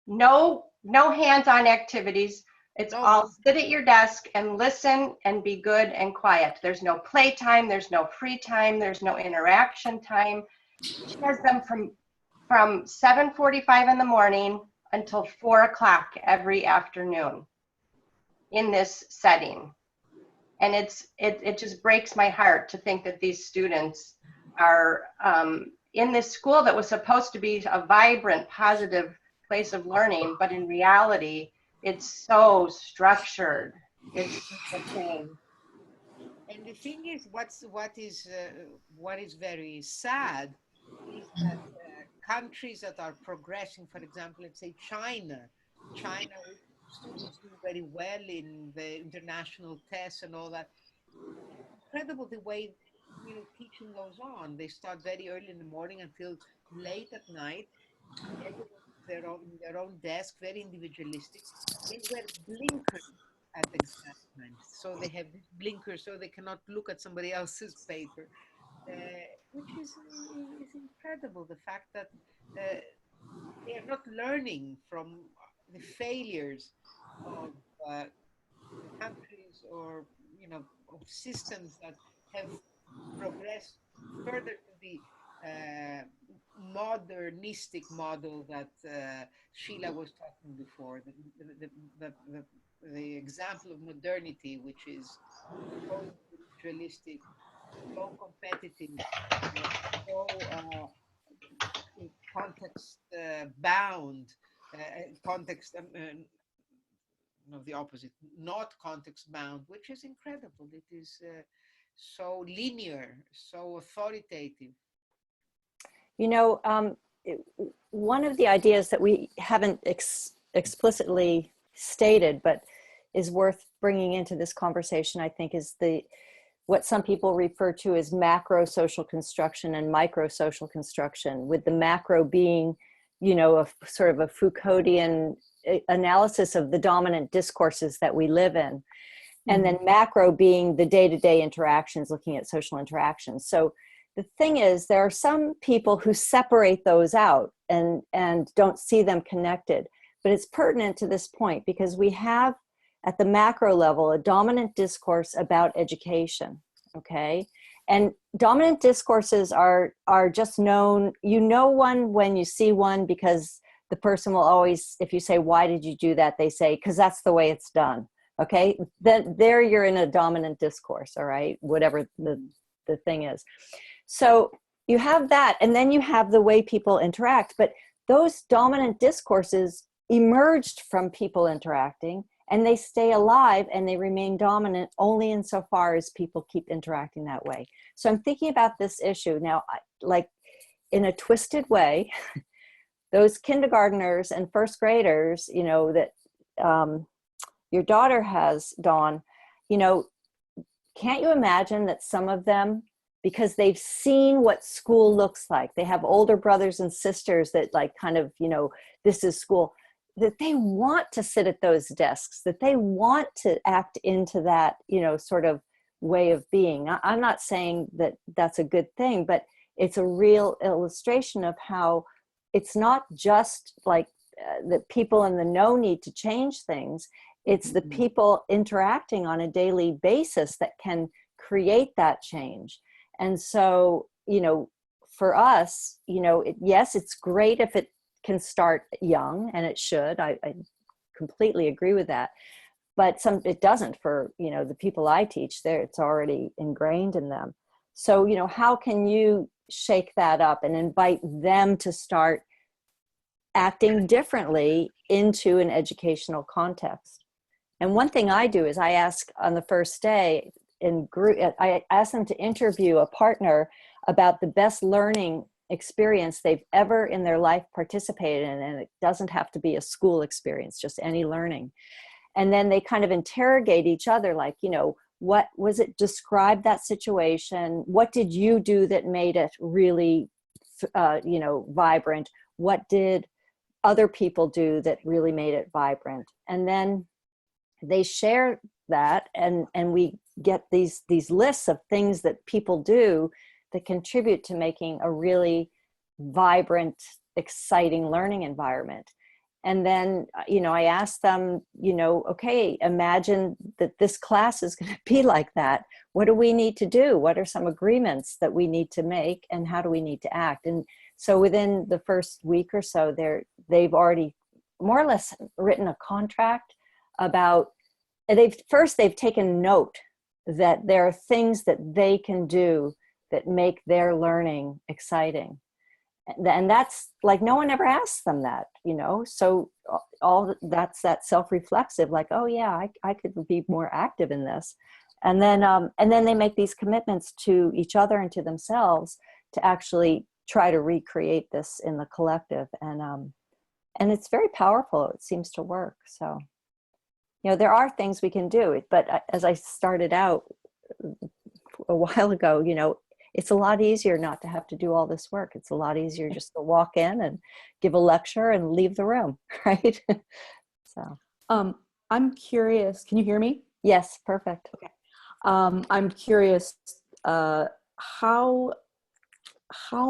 No hands-on activities. It's all sit at your desk and listen and be good and quiet. There's no playtime, there's no free time, there's no interaction time. She has them from 7:45 in the morning until 4 o'clock every afternoon in this setting. And it just breaks my heart to think that these students are in this school that was supposed to be a vibrant, positive place of learning, but in reality, it's so structured. It's just a shame. And the thing is, what is very sad is that countries that are progressing, for example, let's say China, with students do very well in the international tests and all that. Incredible the way teaching goes on. They start very early in the morning until late at night. Everyone in their own desk, very individualistic. They wear blinkers at exam time, so they have these blinkers so they cannot look at somebody else's paper, which is incredible. The fact that they are not learning from the failures of countries or of systems that have progressed further to the modernistic model that Sheila was talking before, the example of modernity, which is so individualistic, so competitive, so context bound, context no, the opposite, not context bound, which is incredible. It is so linear, so authoritative. One of the ideas that we haven't explicitly stated, but is worth bringing into this conversation, I think, is what some people refer to as macro social construction and micro social construction, with the macro being, a sort of a Foucauldian analysis of the dominant discourses that we live in. And then macro being the day-to-day interactions, looking at social interactions. So the thing is, there are some people who separate those out and don't see them connected. But it's pertinent to this point because we have, at the macro level, a dominant discourse about education, okay? And dominant discourses are just known, one when you see one, because the person will always, if you say, why did you do that? They say, because that's the way it's done, okay? Then there you're in a dominant discourse, all right? Whatever the thing is. So you have that, and then you have the way people interact, but those dominant discourses emerged from people interacting, and they stay alive and they remain dominant only insofar as people keep interacting that way. So I'm thinking about this issue now, like in a twisted way, those kindergartners and first graders, that your daughter has, Dawn, can't you imagine that some of them, because they've seen what school looks like, they have older brothers and sisters that this is school, that they want to sit at those desks, that they want to act into that, sort of way of being. I'm not saying that that's a good thing, but it's a real illustration of how it's not just like the people in the know need to change things. It's the people interacting on a daily basis that can create that change. And so, for us, yes, it's great if it can start young, and it should. I completely agree with that. But it doesn't for, the people I teach there, it's already ingrained in them. So, how can you shake that up and invite them to start acting differently into an educational context? And one thing I do is I ask on the first day in group, I ask them to interview a partner about the best learning experience they've ever in their life participated in. And it doesn't have to be a school experience, just any learning. And then they kind of interrogate each other, like, what was it, describe that situation. What did you do that made it really, vibrant? What did other people do that really made it vibrant? And then they share that, and we get these lists of things that people do that contribute to making a really vibrant, exciting learning environment. And then, I ask them, okay, imagine that this class is going to be like that. What do we need to do? What are some agreements that we need to make, and how do we need to act? And so within the first week or so, they've already more or less written a contract about, they've taken note that there are things that they can do that make their learning exciting. And that's like, no one ever asks them that, so all that's that self-reflexive, like, oh yeah, I could be more active in this. And then they make these commitments to each other and to themselves to actually try to recreate this in the collective. And it's very powerful. It seems to work. So, you know, there are things we can do, but as I started out a while ago, you know, it's a lot easier not to have to do all this work. It's a lot easier just to walk in and give a lecture and leave the room, right? So, I'm curious, can you hear me? yes, perfect. Okay. I'm curious, how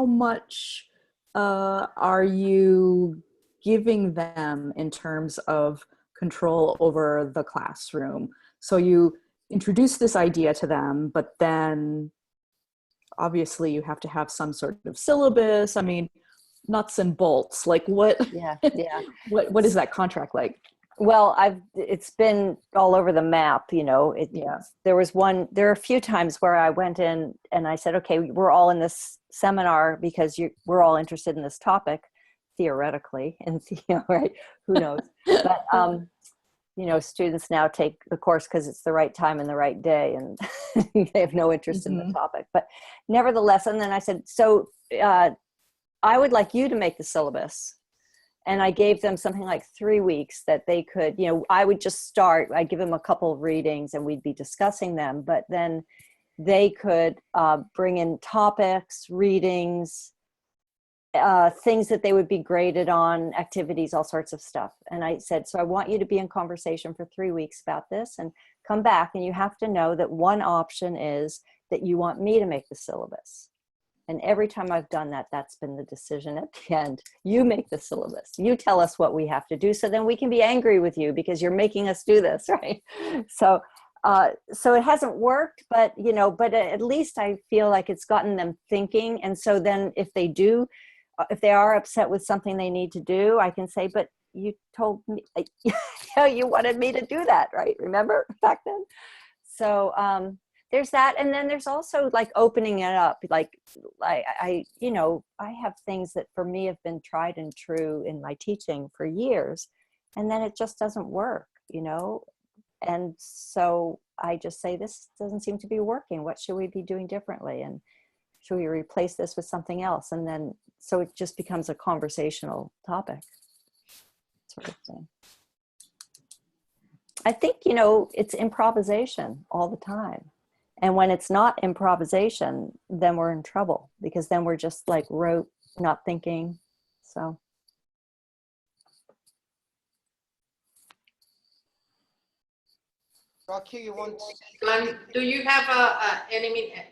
much are you giving them in terms of control over the classroom? So you introduce this idea to them, but then obviously you have to have some sort of syllabus. I mean, nuts and bolts, like what, Yeah. what is that contract like? Well, it's been all over the map, you know. There are a few times where I went in and I said, okay, we're all in this seminar because we're all interested in this topic, theoretically, and right? Who knows? But you know, students now take the course because it's the right time and the right day, and they have no interest in the topic. But nevertheless, and then I said, so I would like you to make the syllabus. And I gave them something like 3 weeks that they could, you know, I would just start, I'd give them a couple of readings and we'd be discussing them, but then they could bring in topics, readings, things that they would be graded on, activities, all sorts of stuff. And I said, so I want you to be in conversation for 3 weeks about this and come back. And you have to know that one option is that you want me to make the syllabus. And every time I've done that, that's been the decision at the end. You make the syllabus. You tell us what we have to do, so then we can be angry with you because you're making us do this, right? So it hasn't worked, but you know, but at least I feel like it's gotten them thinking. And so then if they are upset with something they need to do, I can say, but you told me, you wanted me to do that, right? Remember back then? So, there's that. And then there's also like opening it up. Like I have things that for me have been tried and true in my teaching for years, and then it just doesn't work, you know? And so I just say, this doesn't seem to be working. What should we be doing differently? And should we replace this with something else? And then, so it just becomes a conversational topic sort of thing. I think, you know, it's improvisation all the time. And when it's not improvisation, then we're in trouble because then we're just like rote, not thinking. So. Rocky, you want? Do you have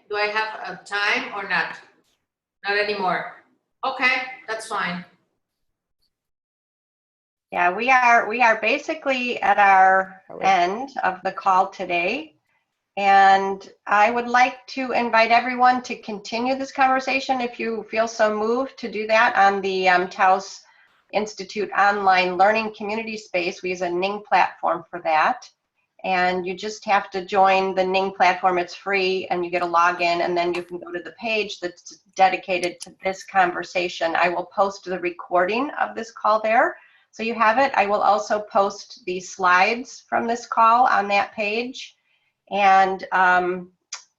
do I have a time or not? Not anymore. Okay, that's fine. Yeah, we are basically at our end of the call today. And I would like to invite everyone to continue this conversation if you feel so moved to do that on the Taos Institute online learning community space. We use a Ning platform for that. And you just have to join the Ning platform. It's free and you get a login, and then you can go to the page that's dedicated to this conversation. I will post the recording of this call there, so you have it. I will also post the slides from this call on that page. And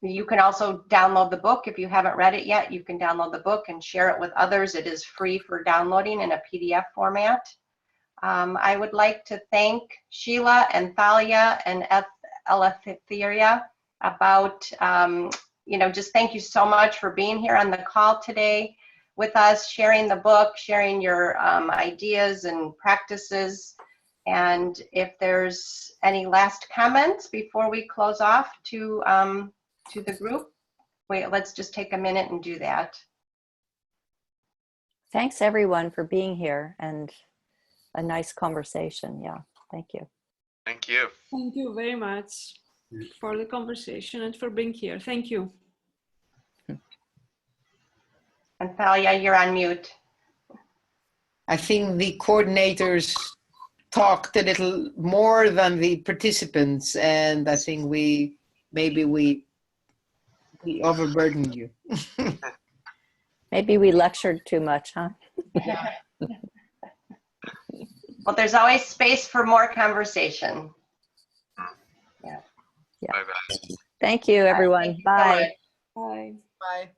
you can also download the book. If you haven't read it yet, you can download the book and share it with others. It is free for downloading in a PDF format. I would like to thank Sheila and Thalia and Eleftheria about, just thank you so much for being here on the call today with us, sharing the book, sharing your ideas and practices. And if there's any last comments before we close off to the group, let's just take a minute and do that. Thanks everyone for being here and a nice conversation. Yeah, thank you. Thank you. Thank you very much for the conversation and for being here. Thank you. And Thalia, you're on mute. I think the coordinators talked a little more than the participants, and I think we overburdened you. Maybe we lectured too much, huh? Yeah. Well, there's always space for more conversation. Yeah. Bye-bye. Thank you, everyone. Thank you so Bye. much. Bye. Bye.